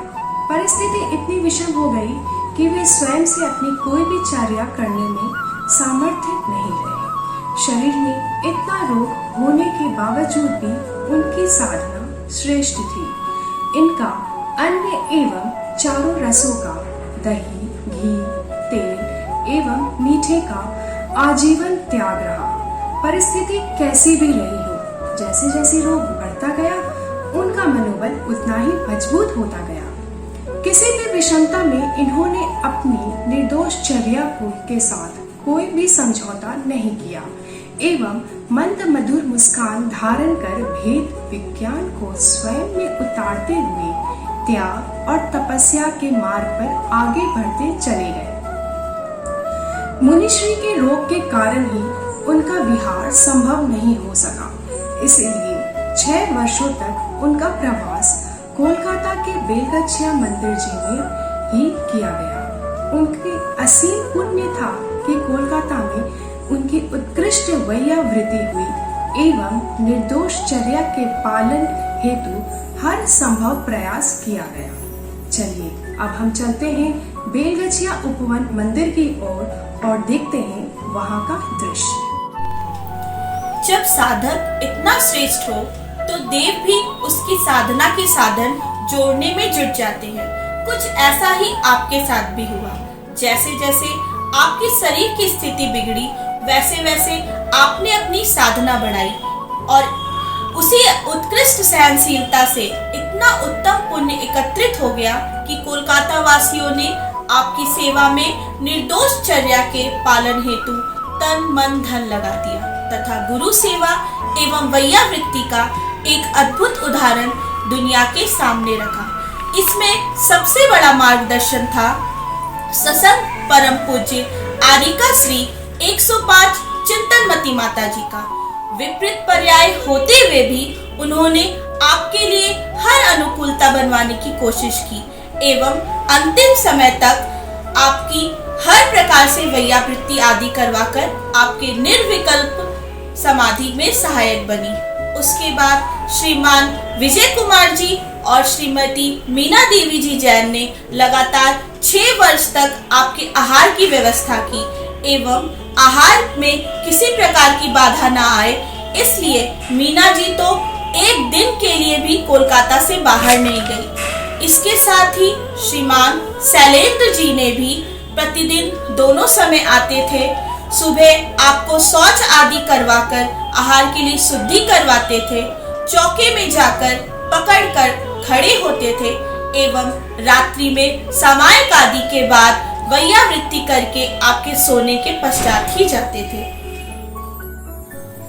परिस्थिति इतनी विषम हो गई कि वे स्वयं से अपनी कोई भी चर्या करने में सामर्थ्य नहीं रहे। शरीर में इतना रोग होने के बावजूद भी उनकी साधना श्रेष्ठ थी। इनका अन्न एवं चारों रसों का, दही, घी, तेल एवं मीठे का आजीवन त्याग रहा। परिस्थिति कैसी भी रही हो, जैसे जैसे रोग बढ़ता गया उनका मनोबल उतना ही मजबूत होता गया। किसी भी विषमता में इन्होंने अपनी निर्दोष चर्या के साथ कोई भी समझौता नहीं किया एवं मंद मधुर मुस्कान धारण कर भेद विज्ञान को स्वयं में उतारते हुए त्याग और तपस्या के मार्ग पर आगे बढ़ते चले गए। मुनिश्री के रोग के कारण ही उनका विहार संभव नहीं हो सका, इसलिए 6 वर्षों तक उनका प्रवास कोलकाता के बेलगछिया मंदिर जी में ही किया गया। उनकी असीम पुण्य था कि कोलकाता में उनकी उत्कृष्ट वैयावृत्ति हुई एवं निर्दोष चर्या के पालन हेतु हर संभव प्रयास किया गया। चलिए अब हम चलते हैं बेलगछिया उपवन मंदिर की ओर और देखते हैं वहाँ का दृश्य। जब साधक इतना श्रेष्ठ हो तो देव भी उसकी साधना के साधन जोड़ने में जुट जाते हैं। कुछ ऐसा ही आपके साथ भी हुआ। जैसे जैसे आपके शरीर की स्थिति बिगड़ी वैसे वैसे आपने अपनी साधना बढ़ाई और उसी उत्कृष्ट सहनशीलता से इतना उत्तम पुण्य एकत्रित हो गया कि कोलकाता वासियों ने आपकी सेवा में निर्दोष चर्या के पालन हेतु तन मन धन लगा दिया तथा गुरु सेवा एवं वैयावृत्ति का एक अद्भुत उदाहरण दुनिया के सामने रखा। इसमें सबसे बड़ा मार्गदर्शन था सत्संग परम पूज्य आरिका श्री 105 चिंतनमती माता जी का। विपरीत पर्याय होते हुए भी उन्होंने आपके लिए हर अनुकूलता बनवाने की कोशिश की एवं अंतिम समय तक आपकी हर प्रकार से वैयावृत्ति आदि करवाकर आपके निर्विकल्प समाधि में सहायक बनी। उसके बाद श्रीमान विजय कुमार जी और श्रीमती मीना देवी जी जैन ने लगातार 6 वर्ष तक आपके आहार की व्यवस्था की एवं आहार में किसी प्रकार की बाधा न आए, इसलिए मीना जी तो एक दिन के लिए भी कोलकाता से बाहर नहीं गई। इसके साथ ही श्रीमान शैलेंद्र जी ने भी प्रतिदिन दोनों समय आते थे। सुबह आपको शौच आदि करवाकर आहार के लिए शुद्धि करवाते थे, चौके में जाकर पकड़कर खड़े होते थे एवं रात्रि में सामायिक आदि के बाद वैयावृत्ति करके आपके सोने के पश्चात ही जाते थे।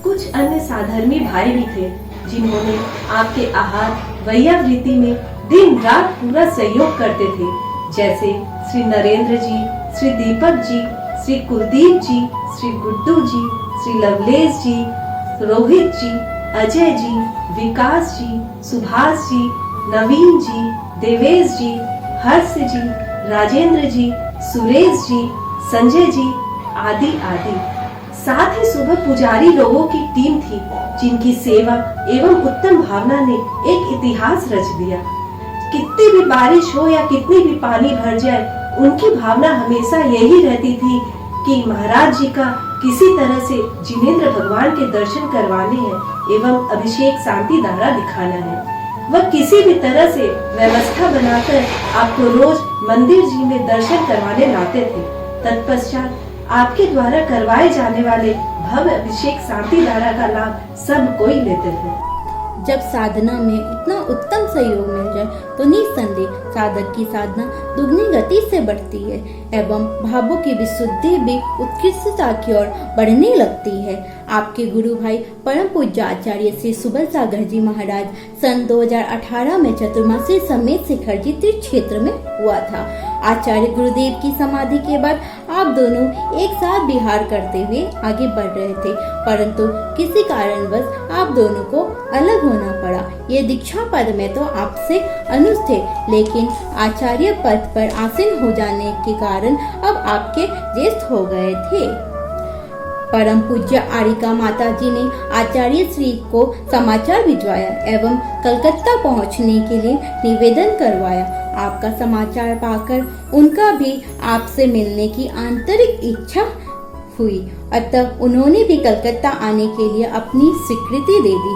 कुछ अन्य साधर्मी भाई भी थे जिन्होंने आपके आहार वैयावृत्ति में दिन रात पूरा सहयोग करते थे, जैसे श्री नरेंद्र जी, श्री दीपक जी, श्री कुलदीप जी, श्री गुड्डू जी, श्री लवलेश जी, रोहित जी, अजय जी, विकास जी, सुभाष जी, नवीन जी, देवेश जी, हर्ष जी, राजेंद्र जी, सुरेश जी, संजय जी आदि आदि। साथ ही सुबह पुजारी लोगों की टीम थी जिनकी सेवा एवं उत्तम भावना ने एक इतिहास रच दिया। कितनी भी बारिश हो या कितनी भी पानी भर जाए, उनकी भावना हमेशा यही रहती थी कि महाराज जी का किसी तरह से जिनेंद्र भगवान के दर्शन करवाने हैं एवं अभिषेक शांति धारा दिखाना है। वह किसी भी तरह से व्यवस्था बनाकर आपको रोज मंदिर जी में दर्शन करवाने लाते थे। तत्पश्चात आपके द्वारा करवाए जाने वाले भव्य अभिषेक शांति धारा का लाभ सब कोई लेते थे। जब साधना में इतना उत्तम सहयोग मिल जाए तो निस्संदेह साधक की साधना दुगनी गति से बढ़ती है एवं भावों की विशुद्धि भी उत्कृष्टता की ओर बढ़ने लगती है। आपके गुरु भाई परम पूज्य आचार्य श्री सुबल सागर जी महाराज सन 2018 में चतुर्मासी समेत शिखर जी तीर्थ क्षेत्र में हुआ था। आचार्य गुरुदेव की समाधि के बाद आप दोनों एक साथ विहार करते हुए आगे बढ़ रहे थे, परंतु किसी कारणवश आप दोनों को अलग होना पड़ा। ये दीक्षा पद में तो आपसे अनुज थे, लेकिन आचार्य पद पर आसीन हो जाने के कारण अब आपके ज्येष्ठ हो गए थे। परम पूज्य आरिका माता जी ने आचार्य श्री को समाचार भिजवाया एवं कलकत्ता पहुंचने के लिए निवेदन करवाया। आपका समाचार पाकर उनका भी आपसे मिलने की आंतरिक इच्छा हुई, अतः उन्होंने भी कलकत्ता आने के लिए अपनी स्वीकृति दे दी।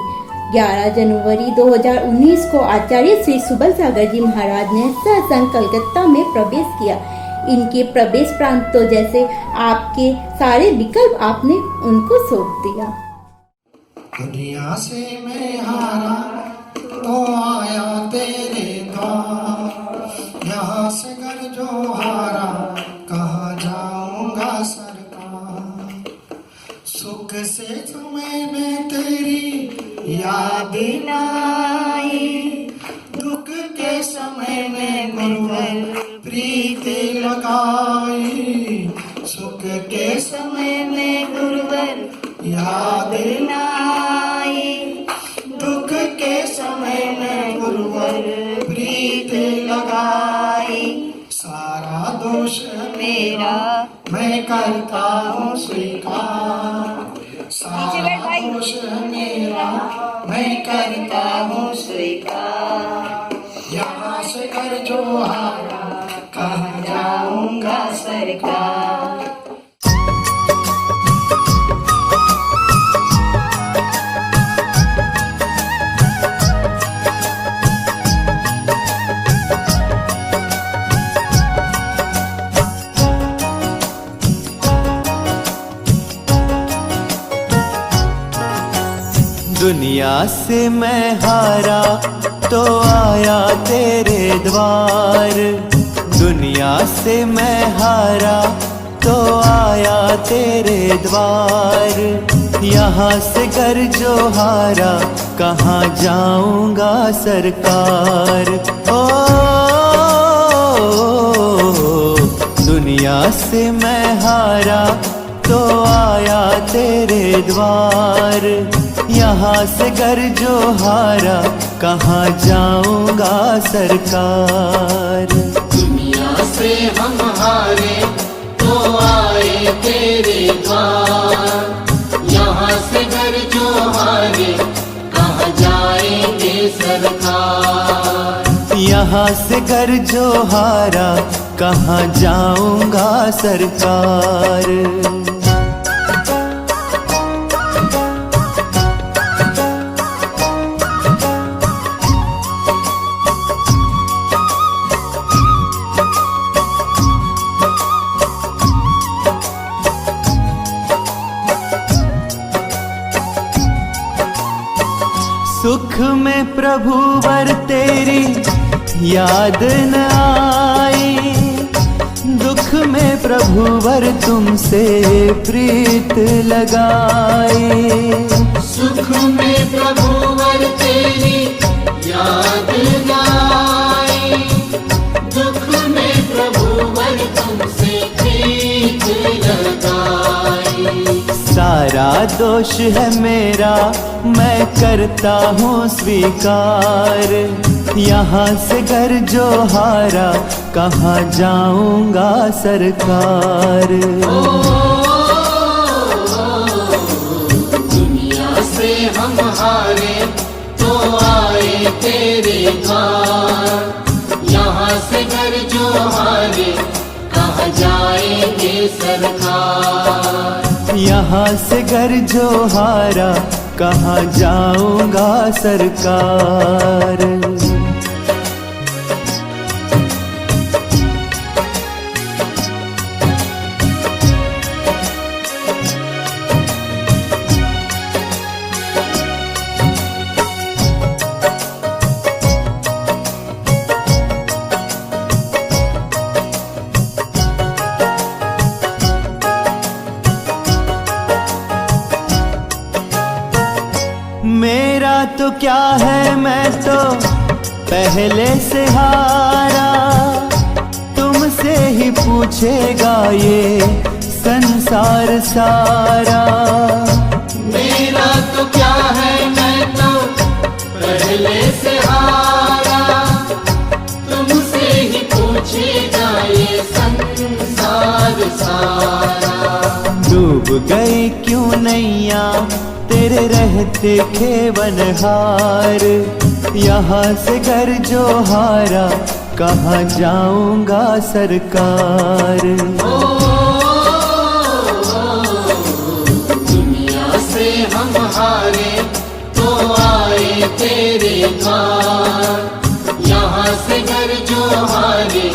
11 जनवरी 2019 को आचार्य श्री सुबल सागर जी महाराज ने सत्संग कलकत्ता में प्रवेश किया। इनके प्रवेश प्रांत तो जैसे आपके सारे विकल्प आपने उनको सौंप दिया। दुनिया से मैं हारा तो आया तेरे द्वार, यहाँ से घर जो हारा कहाँ जाऊंगा सरकार। सुख से समय में तेरी याद आई, दुख के समय में गुरुवर प्रीति लगाई। सुख के समय में गुरुवर याद आई, दुख के समय में गुरुवर प्रीति लगाई। सारा दोष मेरा मैं करता हूँ स्वीकार, सारा दोष मेरा मैं करता हूँ स्वीकार। यहाँ से कर जो हारा कहाँ जाऊंगा सरकार। दुनिया से मैं हारा तो आया तेरे द्वार, दुनिया से मैं हारा तो आया तेरे द्वार। यहाँ से घर जो हारा कहाँ जाऊंगा सरकार। ओ दुनिया से मैं हारा तो आया तेरे द्वार। यहाँ से घर जो हारा कहाँ जाऊंगा सरकार। दुनिया से हम हारे तो आए तेरे द्वार। यहाँ से घर जो हारे कहाँ जाएंगे सरकार। यहाँ से घर जो हारा कहाँ जाऊंगा सरकार। सुख में प्रभु वर तेरी याद न आई। दुख में प्रभु वर तुमसे प्रीत लगाई। सुख में प्रभु वर तेरी याद न आई। दुख में प्रभु वर तुमसे प्रीत लगाई। सारा दोष है मेरा मैं करता हूँ स्वीकार। यहाँ से घर जो हारा कहाँ जाऊंगा सरकार। दुनिया से हम हारे तो आए तेरे द्वार। यहाँ से घर जो हारे कहाँ जाएंगे सरकार। यहाँ से घर जो हारा कहाँ जाऊंगा सरकार। मेरा तो क्या है मैं तो पहले से हारा। तुमसे ही पूछेगा ये संसार सारा। मेरा तो क्या है मैं तो पहले से हारा। तुमसे ही पूछेगा ये संसार सारा। डूब गई क्यों नैया तेरे रहते खेवनहार। यहाँ से घर जो हारा कहाँ जाऊंगा सरकार। दुनिया से हम हारे तो आए तेरे द्वार। यहाँ से घर जो हारे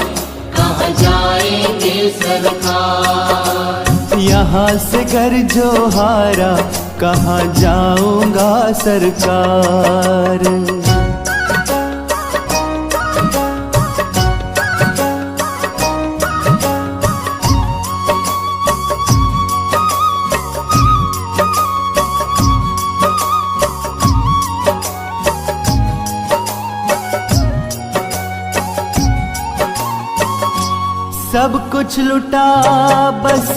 कहाँ जाएंगे सरकार। यहाँ से घर जो हारा कहाँ जाऊंगा सरकार। सब कुछ लुटा बस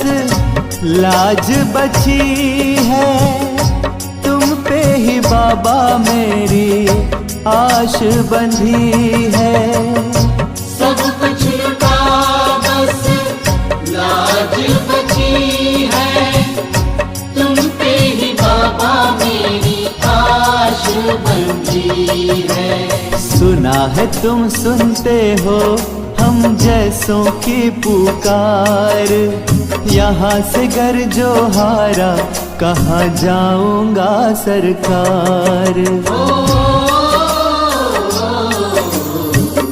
लाज बची है। तुम पे ही बाबा मेरी आश बंधी है। सब कुछ लुटा बस लाज बची है। तुम पे ही बाबा मेरी आश बंधी है। सुना है तुम सुनते हो हम जैसों की पुकार। यहाँ से घर जो हारा कहाँ जाऊंगा सरकार।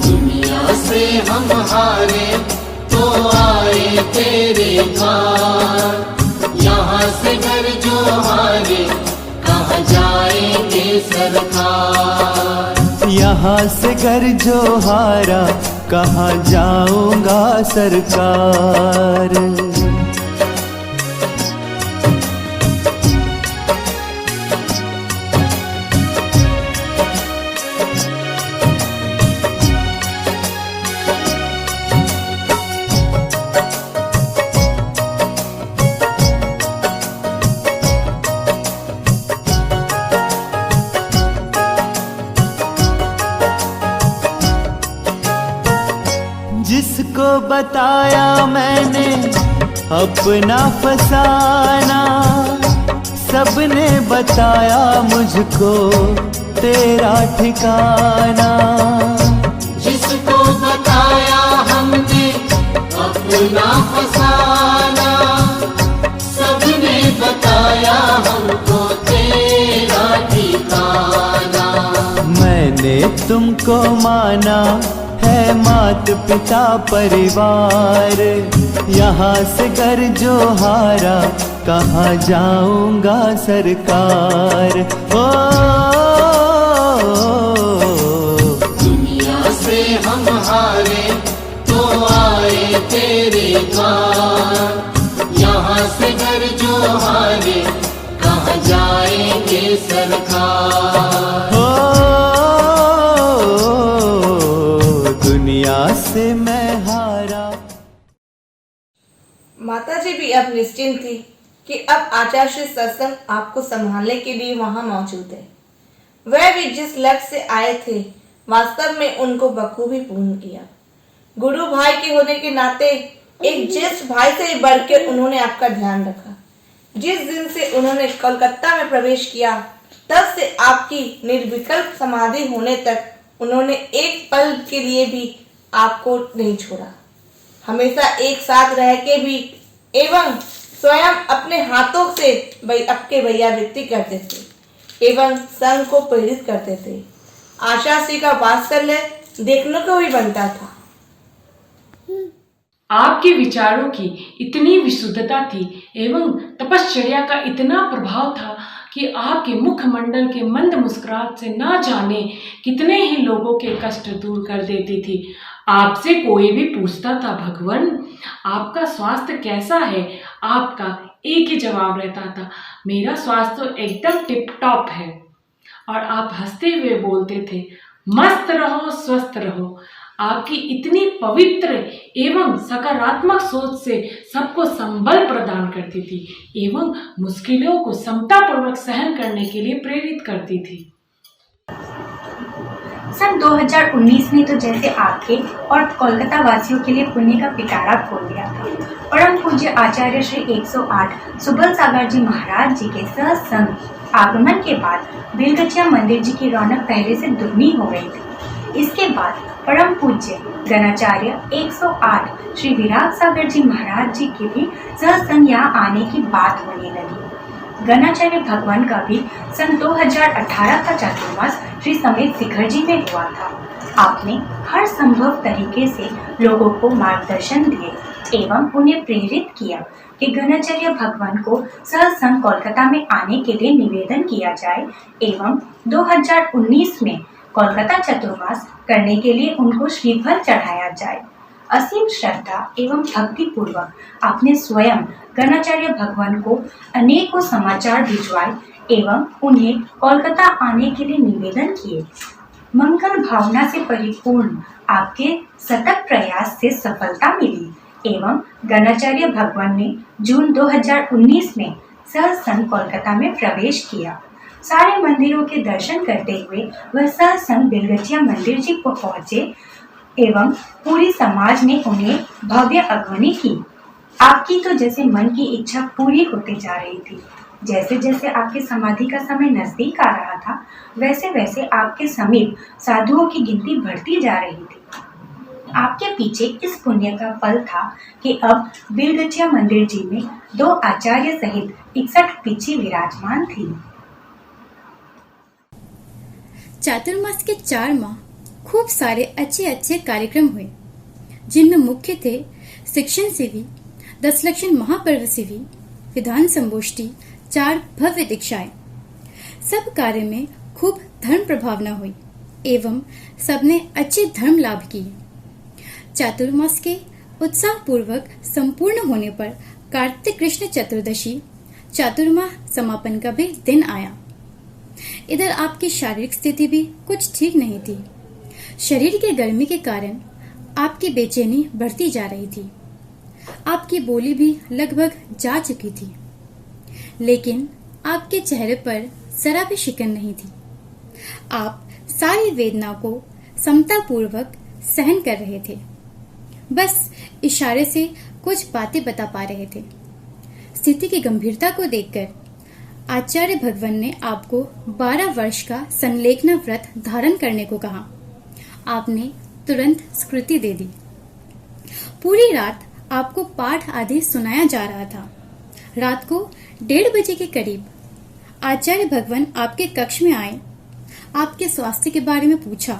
दुनिया से हम हारे तो आए तेरे द्वार। यहाँ से घर जो हारे कहाँ जाएंगे सरकार। यहाँ से घर जो हारा कहाँ जाऊंगा सरकार। जिसको बताया मैंने अपना फसाना, सबने बताया मुझको तेरा ठिकाना। जिसको बताया हमने अपना फसाना, सबने बताया हमको तेरा ठिकाना। मैंने तुमको माना है मात पिता परिवार, यहाँ से घर जो हारा कहाँ जाऊंगा सरकार। ओ दुनिया से हम हारे तो आए तेरे द्वार, यहाँ से घर जो हारे कहाँ जाएंगे सरकार। दुनिया से मैं हारा। माता जी भी अब निश्चिंत थी कि अब आचार्य सत्संग आपको संभालने के लिए वहां मौजूद है। वह भी जिस लक्ष्य से आए थे वास्तव में उनको बखूबी पूर्ण किया। गुरु भाई के होने के नाते एक ज्येष्ठ भाई से बढ़कर उन्होंने आपका ध्यान रखा। जिस दिन से उन्होंने कोलकाता में प्रवेश किया तब से आपकी निर्विकल्प समाधि होने तक उन्होंने एक पल के लिए भी आपको नहीं छोड़ा। हमेशा एक साथ रह के भी एवं स्वयं अपने हाथों से आपके वैयावृत्ति करते थे एवं संघ को प्रेरित करते थे। आशा श्री का वात्सल्य देखने को भी बनता था। आपके विचारों की इतनी विशुद्धता थी एवं तपश्चर्या का इतना प्रभाव था कि आपके मुखमंडल के मंद मुस्कुराहट से ना जाने कितने ही लोगों के कष्ट दूर कर देती थी। आपसे कोई भी पूछता था, भगवान आपका स्वास्थ्य कैसा है? आपका एक ही जवाब रहता था, मेरा स्वास्थ्य तो एकदम टिप टॉप है। और आप हंसते हुए बोलते थे, मस्त रहो, स्वस्थ रहो। आपकी इतनी पवित्र एवं सकारात्मक सोच से सबको संबल प्रदान करती थी एवं मुश्किलों को समतापूर्वक सहन करने के लिए प्रेरित करती थी। सन 2019 में तो जैसे आपके और कोलकाता वासियों के लिए पुण्य का पिटारा खोल दिया था। परम पूज्य आचार्य श्री 108 सुबल सागर जी महाराज जी के सत्संग आगमन के बाद बेलगछिया मंदिर जी की रौनक पहले से दुगनी हो गई थी। इसके बाद परम पूज्य गणाचार्य 108 श्री विराग सागर जी महाराज जी के भी सत्संग यहाँ आने की बात होने लगी। गणाचार्य भगवान का भी सन 2018 का चातुर्मास श्री समेत शिखर जी में हुआ था। आपने हर संभव तरीके से लोगों को मार्गदर्शन दिए एवं उन्हें प्रेरित किया कि गणाचार्य भगवान को सत्संग कोलकाता में आने के लिए निवेदन किया जाए एवं 2019 में कोलकाता चतुर्मास करने के लिए उनको श्रीफल चढ़ाया जाए। असीम श्रद्धा एवं भक्ति पूर्वक आपने स्वयं गणाचार्य भगवान को अनेकों समाचार भिजवाए एवं उन्हें कोलकाता आने के लिए निवेदन किए। मंगल भावना से परिपूर्ण आपके सतत प्रयास से सफलता मिली एवं गणाचार्य भगवान ने जून 2019 में सत्संग कोलकाता में प्रवेश किया। सारे मंदिरों के दर्शन करते हुए वह सत्संग बेलगछिया मंदिर जी को पहुँचे एवं पूरी समाज ने उन्हें भव्य अगवानी की। आपकी तो जैसे मन की इच्छा पूरी होते जा रही थी। जैसे जैसे आपके समाधि का समय नजदीक आ रहा था वैसे वैसे आपके समीप साधुओं की गिनती बढ़ती जा रही थी। आपके पीछे इस पुण्य का फल था कि अब बेलगछिया मंदिर जी में 2 आचार्य सहित 61 पीछे विराजमान थी। चातुर्मास के 4 माह खूब सारे अच्छे अच्छे कार्यक्रम हुए, जिनमें मुख्य थे शिक्षण शिविर, 10 लक्षण महापर्व शिविर, विधान संगोष्ठी, 4 भव्य दीक्षाएं। सब कार्य में खूब धर्म प्रभावना हुई एवं सबने अच्छे धर्म लाभ किए। चातुर्मास के उत्साह पूर्वक संपूर्ण होने पर कार्तिक कृष्ण चतुर्दशी चातुर्माह समापन का भी दिन आया। इधर आपकी शारीरिक स्थिति भी कुछ ठीक नहीं थी। शरीर के गर्मी के कारण आपकी बेचैनी बढ़ती जा रही थी। आपकी बोली भी लगभग जा चुकी थी, लेकिन आपके चेहरे पर जरा भी शिकन नहीं थी। आप सारी वेदना को समतापूर्वक सहन कर रहे थे। बस इशारे से कुछ बातें बता पा रहे थे। स्थिति की गंभीरता को देखकर आचार्य भगवान ने आपको 12 वर्ष का संलेखना व्रत धारण करने को कहा। आपने तुरंत स्वीकृति दे दी। पूरी रात आपको पाठ आदि सुनाया जा रहा था। रात को 1:30 बजे के करीब आचार्य भगवान आपके कक्ष में आए, आपके स्वास्थ्य के बारे में पूछा,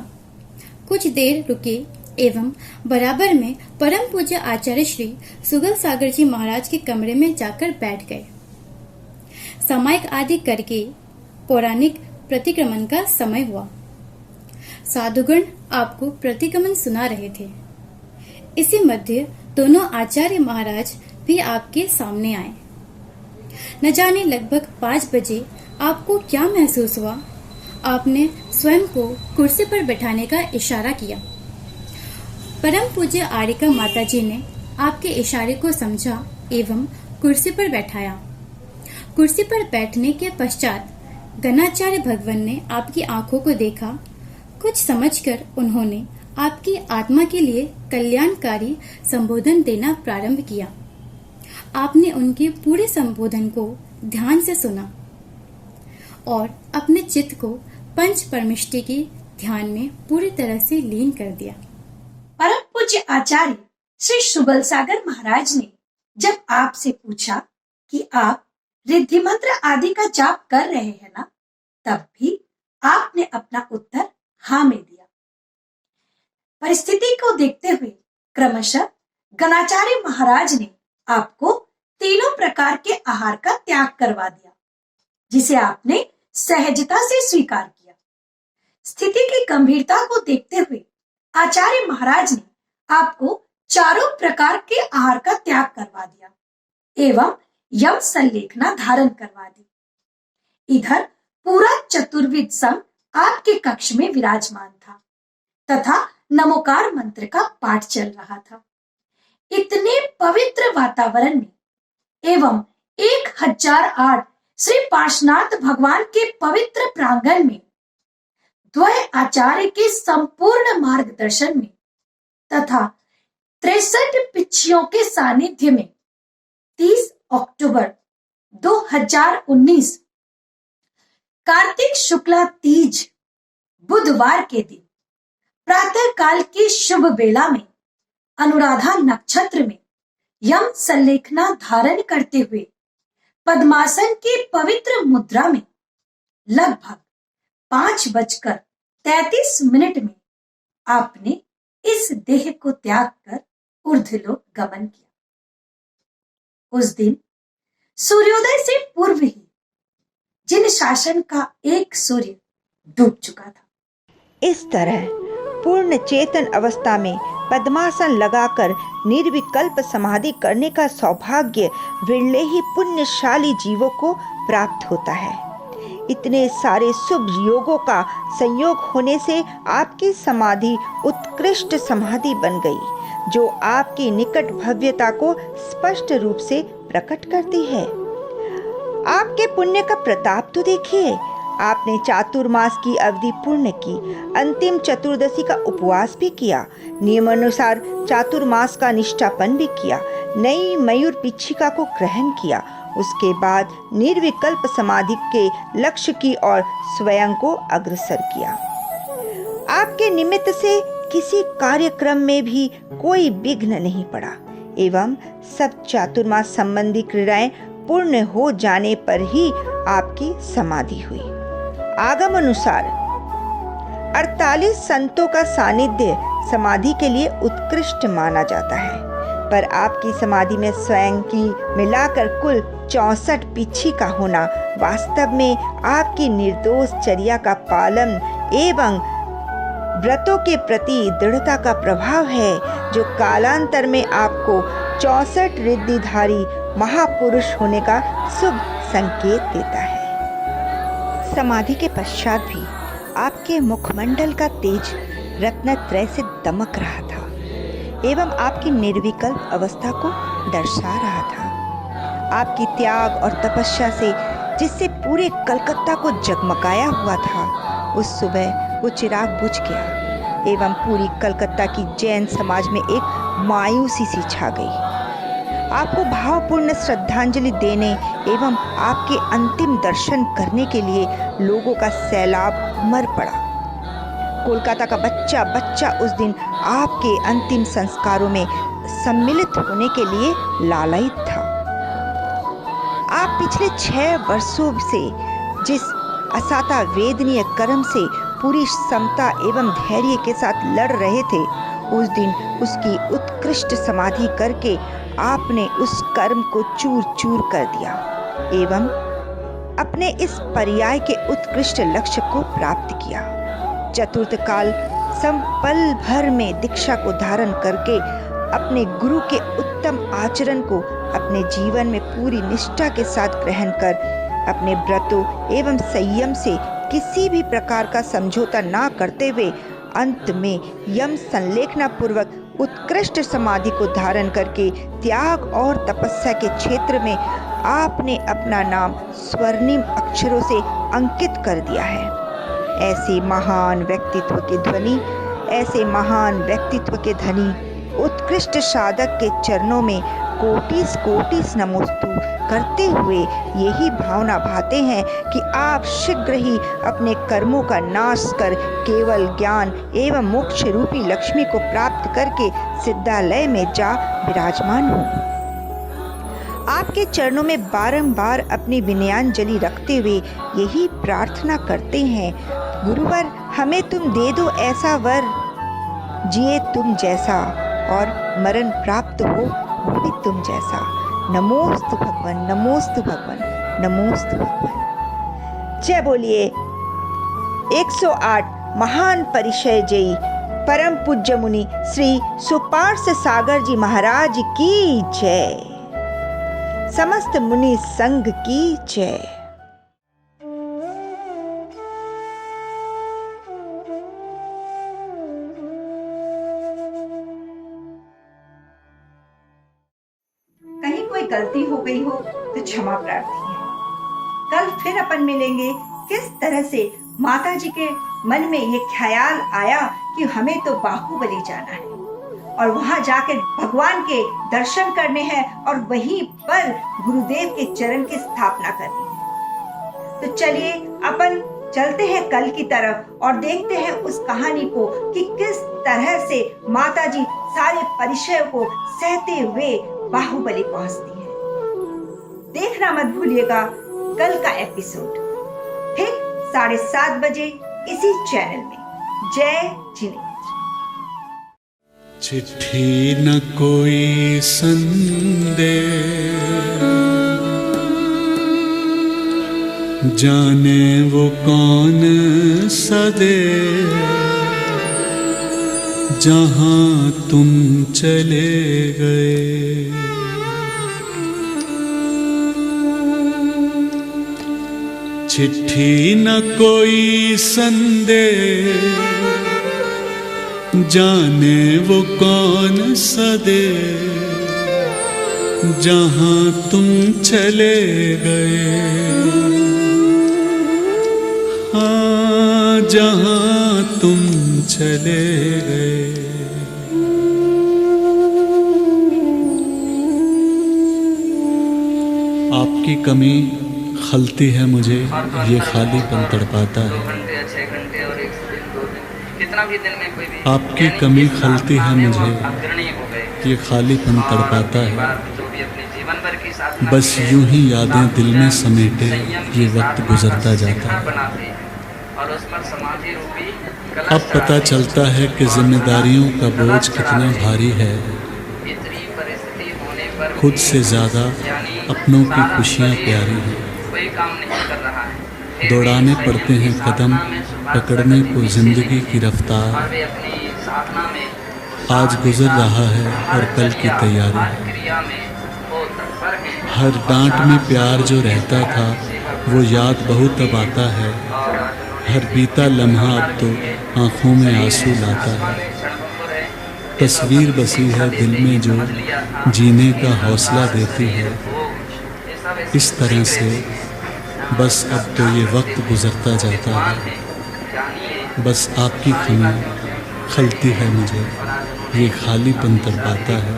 कुछ देर रुके एवं बराबर में परम पूज्य आचार्य श्री सुगल सागर जी महाराज के कमरे में जाकर बैठ गए। सामायिक आदि करके पौराणिक प्रतिक्रमण का समय हुआ। साधुगण आपको प्रतिक्रमण सुना रहे थे। इसी मध्य दोनों आचार्य महाराज भी आपके सामने आए। न जाने लगभग 5 बजे आपको क्या महसूस हुआ। आपने स्वयं को कुर्सी पर बैठाने का इशारा किया। परम पूज्य आरिका माता जी ने आपके इशारे को समझा एवं कुर्सी पर बैठाया। कुर्सी पर बैठने के पश्चात गणाचार्य भगवान ने आपकी आंखों को देखा। कुछ समझकर उन्होंने आपकी आत्मा के लिए कल्याणकारी संबोधन देना प्रारंभ किया। आपने उनके पूरे संबोधन को ध्यान से सुना और अपने चित्त को पंच परमिष्टि के ध्यान में पूरी तरह से लीन कर दिया। परम पूज्य आचार्य श्री सुबल सागर महाराज ने जब आपसे पूछा कि आप रिद्धि मंत्र आदि का जाप कर रहे हैं ना, तब भी आपने अपना उत्तर हाँ में दिया। परिस्थिति को देखते हुए क्रमशः गणाचार्य महाराज ने आपको तीनों प्रकार के आहार का त्याग करवा दिया, जिसे आपने सहजता से स्वीकार किया। स्थिति की गंभीरता को देखते हुए आचार्य महाराज ने आपको चारों प्रकार के आहार का त्याग करवा दिया एवं यम संलेखना धारण करवा दी। इधर पूरा चतुर्विद संघ आपके कक्ष में विराजमान था तथा नमोकार मंत्र का पाठ चल रहा था। इतने पवित्र वातावरण में एवं 1008 श्री पार्श्वनाथ भगवान के पवित्र प्रांगण में द्वय आचार्य के संपूर्ण मार्गदर्शन में तथा 63 पिच्छियों के सानिध्य में 30 अक्टूबर 2019 कार्तिक शुक्ला तीज बुधवार के दिन प्रातः काल की शुभ बेला में अनुराधा नक्षत्र में यम संलेखना धारण करते हुए पद्मासन की पवित्र मुद्रा में लगभग 5:33 में आपने इस देह को त्याग कर ऊर्ध्वलोक गमन किया। उस दिन सूर्योदय से पूर्व ही जिन शासन का एक सूर्य डूब चुका था। इस तरह पूर्ण चेतन अवस्था में पद्मासन लगाकर निर्विकल्प समाधि करने का सौभाग्य विरले ही पुण्यशाली जीवों को प्राप्त होता है। इतने सारे शुभ योगों का संयोग होने से आपकी समाधि उत्कृष्ट समाधि बन गई, जो आपकी निकट भव्यता को स्पष्ट रूप से प्रकट करती है। आपके पुण्य का प्रताप तो देखिए। आपने चातुर्मास की अवधि पूर्ण की, अंतिम चतुर्दशी का उपवास भी किया, नियमानुसार चातुर्मास का निष्ठापन भी किया, नई मयूर पिच्छिका को ग्रहण किया, उसके बाद निर्विकल्प समाधि के लक्ष्य की ओर स्वयं को अग्रसर किया। आपके निमित्त से किसी कार्यक्रम में भी कोई विघ्न नहीं पड़ा एवं सब चातुर्मास संबंधी क्रियाएं पूर्ण हो जाने पर ही आपकी समाधि हुई। आगम अनुसार 48 संतों का सानिध्य समाधि के लिए उत्कृष्ट माना जाता है, पर आपकी समाधि में स्वयं की मिलाकर कुल 64 पिच्छी का होना वास्तव में आपकी निर्दोष चर्या का पालन एवं व्रतों के प्रति दृढ़ता का प्रभाव है, जो कालांतर में आपको 64 रिद्धिधारी महापुरुष होने का शुभ संकेत देता है। समाधि के पश्चात भी आपके मुखमंडल का तेज रत्नत्रय से दमक रहा था एवं आपकी निर्विकल्प अवस्था को दर्शा रहा था। आपकी त्याग और तपस्या से जिससे पूरे कलकत्ता को जगमगाया हुआ था, उस सुबह वो चिराग बुझ गया एवं पूरी कलकत्ता की जैन समाज में एक मायूसी सी छा गई। आपको भावपूर्ण श्रद्धांजलि देने एवं आपके अंतिम दर्शन करने के लिए लोगों का सैलाब उमड़ पड़ा। कोलकाता का बच्चा बच्चा उस दिन आपके अंतिम संस्कारों में सम्मिलित होने के लिए लालायित था। आप पिछले 6 वर्षों से जिस असाता वेदनीय कर्म से पूरी क्षमता एवं धैर्य के साथ लड़ रहे थे, उस दिन उसकी उत्कृष्ट समाधि करके आपने उस कर्म को चूर चूर कर दिया एवं अपने इस पर्याय के उत्कृष्ट लक्ष्य को प्राप्त किया। चतुर्थ काल संपल भर में दीक्षा को धारण करके अपने गुरु के उत्तम आचरण को अपने जीवन में पूरी निष्ठा के साथ ग्रहण कर अपने व्रतों एवं संयम से किसी भी प्रकार का समझौता ना करते हुए अंत में यम संलेखना पूर्वक उत्कृष्ट समाधि को धारण करके त्याग और तपस्या के क्षेत्र में आपने अपना नाम स्वर्णिम अक्षरों से अंकित कर दिया है। ऐसे महान व्यक्तित्व के ध्वनि, ऐसे महान व्यक्तित्व के धनी उत्कृष्ट साधक के चरणों में कोटिस कोटिस नमोस्तु करते हुए यही भावना भाते हैं कि आप शीघ्र ही अपने कर्मों का नाश कर केवल ज्ञान एवं मोक्ष रूपी लक्ष्मी को प्राप्त करके सिद्धालय में जा विराजमान हो। आपके चरणों में बारंबार अपनी विनयांजलि रखते हुए यही प्रार्थना करते हैं, गुरुवर हमें तुम दे दो ऐसा वर, जिए तुम जैसा और मरण प्राप्त हो वो भी तुम जैसा। नमोस्तु भगवान, नमोस्तु भगवान, नमोस्तु भगवान। जय बोलिए 108 महान परिचय जयी परम पूज्य मुनि श्री सुपार्श सागर जी महाराज की जय। समस्त मुनि संघ की जय। कहीं कोई गलती हो गई हो तो क्षमा प्रार्थी है। कल फिर अपन मिलेंगे। किस तरह से माता जी के मन में ये ख्याल आया कि हमें तो बाहुबली जाना है और वहां जाकर भगवान के दर्शन करने हैं और वहीं पर गुरुदेव के चरण की स्थापना करनी है। तो चलिए अपन चलते हैं कल की तरफ और देखते हैं उस कहानी को कि किस तरह से माता जी सारे परिचय को सहते हुए बाहुबली पहुंचती है। देखना मत भूलिएगा कल का एपिसोड ठीक 7:30 बजे इसी चैनल में। जय जिनेन्द्र। चिट्ठी न कोई संदेश, जाने वो कौन सदे, जहां तुम चले गए। चिट्ठी न कोई संदेश, जाने वो कौन सदे, जहां तुम चले गए। हाँ जहां तुम चले गए। आपकी कमी खलती है मुझे, ये खालीपन तड़पाता है। आपकी कमी खलती है मुझे, ये खालीपन तड़पाता है। बस यूं ही यादें दिल में समेटे ये वक्त गुजरता जाता है। अब पता चलता है कि जिम्मेदारियों का बोझ कितना भारी है। खुद से ज़्यादा अपनों की खुशियाँ प्यारी हैं। दौड़ाने पड़ते हैं कदम, पकड़ने को जिंदगी की रफ्तार। आज गुजर रहा है और कल की तैयारी। हर डांट में प्यार जो रहता था वो याद बहुत अब आता है। हर बीता लम्हा अब तो आँखों में आंसू लाता है। तस्वीर बसी है दिल में जो जीने का हौसला देती है। इस तरह से बस अब तो ये वक्त गुजरता जाता है। बस आपकी कमी खलती है मुझे ये खालीपन तड़पाता है।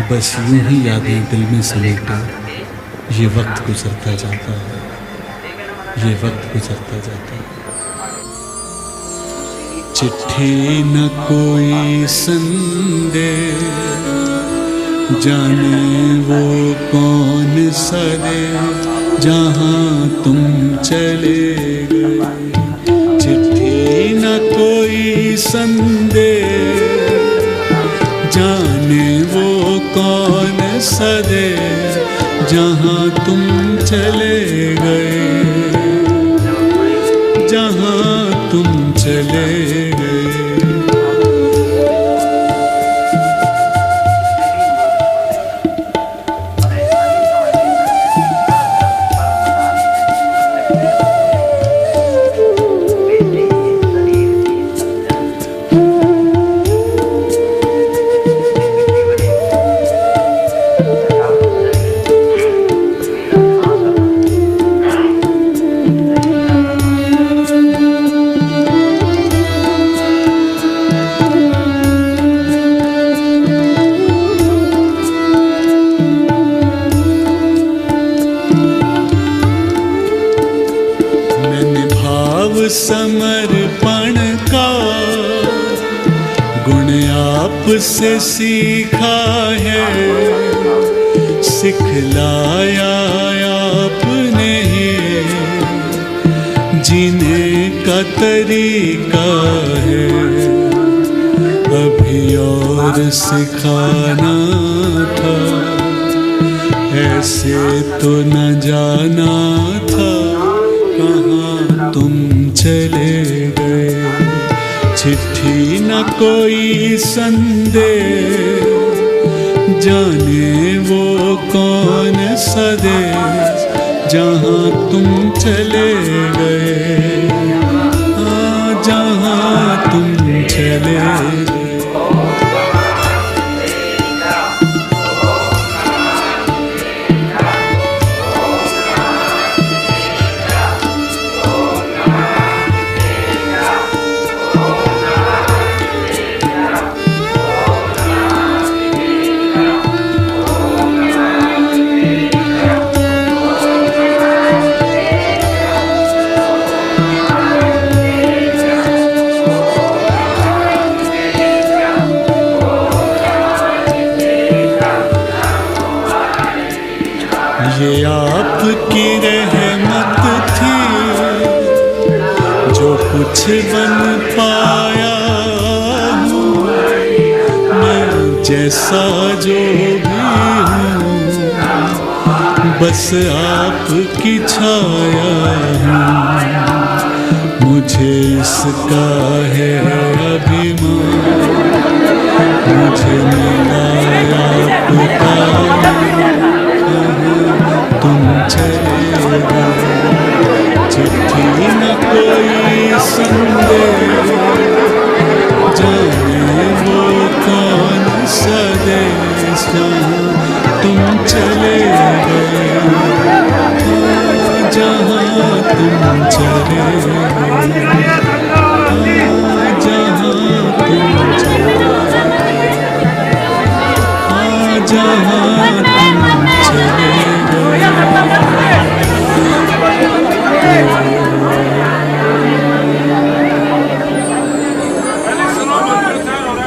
बस यूं ही यादें दिल में समेटे ये वक्त गुजरता जाता है, ये वक्त गुजरता जाता है। चिट्ठी न कोई संदेश, जाने वो कौन सा देश जहाँ तुम चले गए। चिट्ठी न कोई संदेश, जाने वो कौन सा देश जहाँ तुम चले गए, जहाँ तुम चले गए। समर्पण का गुण आप से सीखा है, सिखलाया आपने ही जीने का तरीका है। अभी और सिखाना था, ऐसे तो न जाना था कहाँ तुम चले गए। चिट्ठी न कोई संदेश, जाने वो कौन सा देश जहाँ तुम चले गए, जहाँ तुम चले गए। ये आपकी रहमत थी जो कुछ बन पाया हूँ मैं, जैसा जो भी हूँ बस आपकी छाया हूँ। मुझे इसका है अभिमान, मुझे मिला आपका, तुम चले गए। चिट्ठी न कोई संदेश, जाने वो कौन सा देश जहाँ तुम चले गए, जहाँ तुम चले गए, जहाँ तुम चले गए, जहाँ तुम चले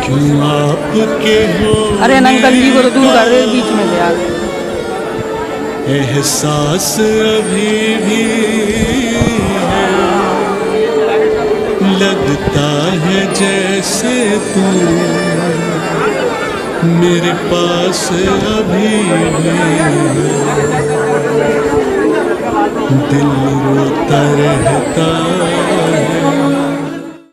क्यों आपके हो। अरे अंकल जी को तो दूर कर रहे, बीच में ले आ गए। एहसास अभी भी है, लगता है जैसे तुम मेरे पास अभी भी। दिल रोता रहता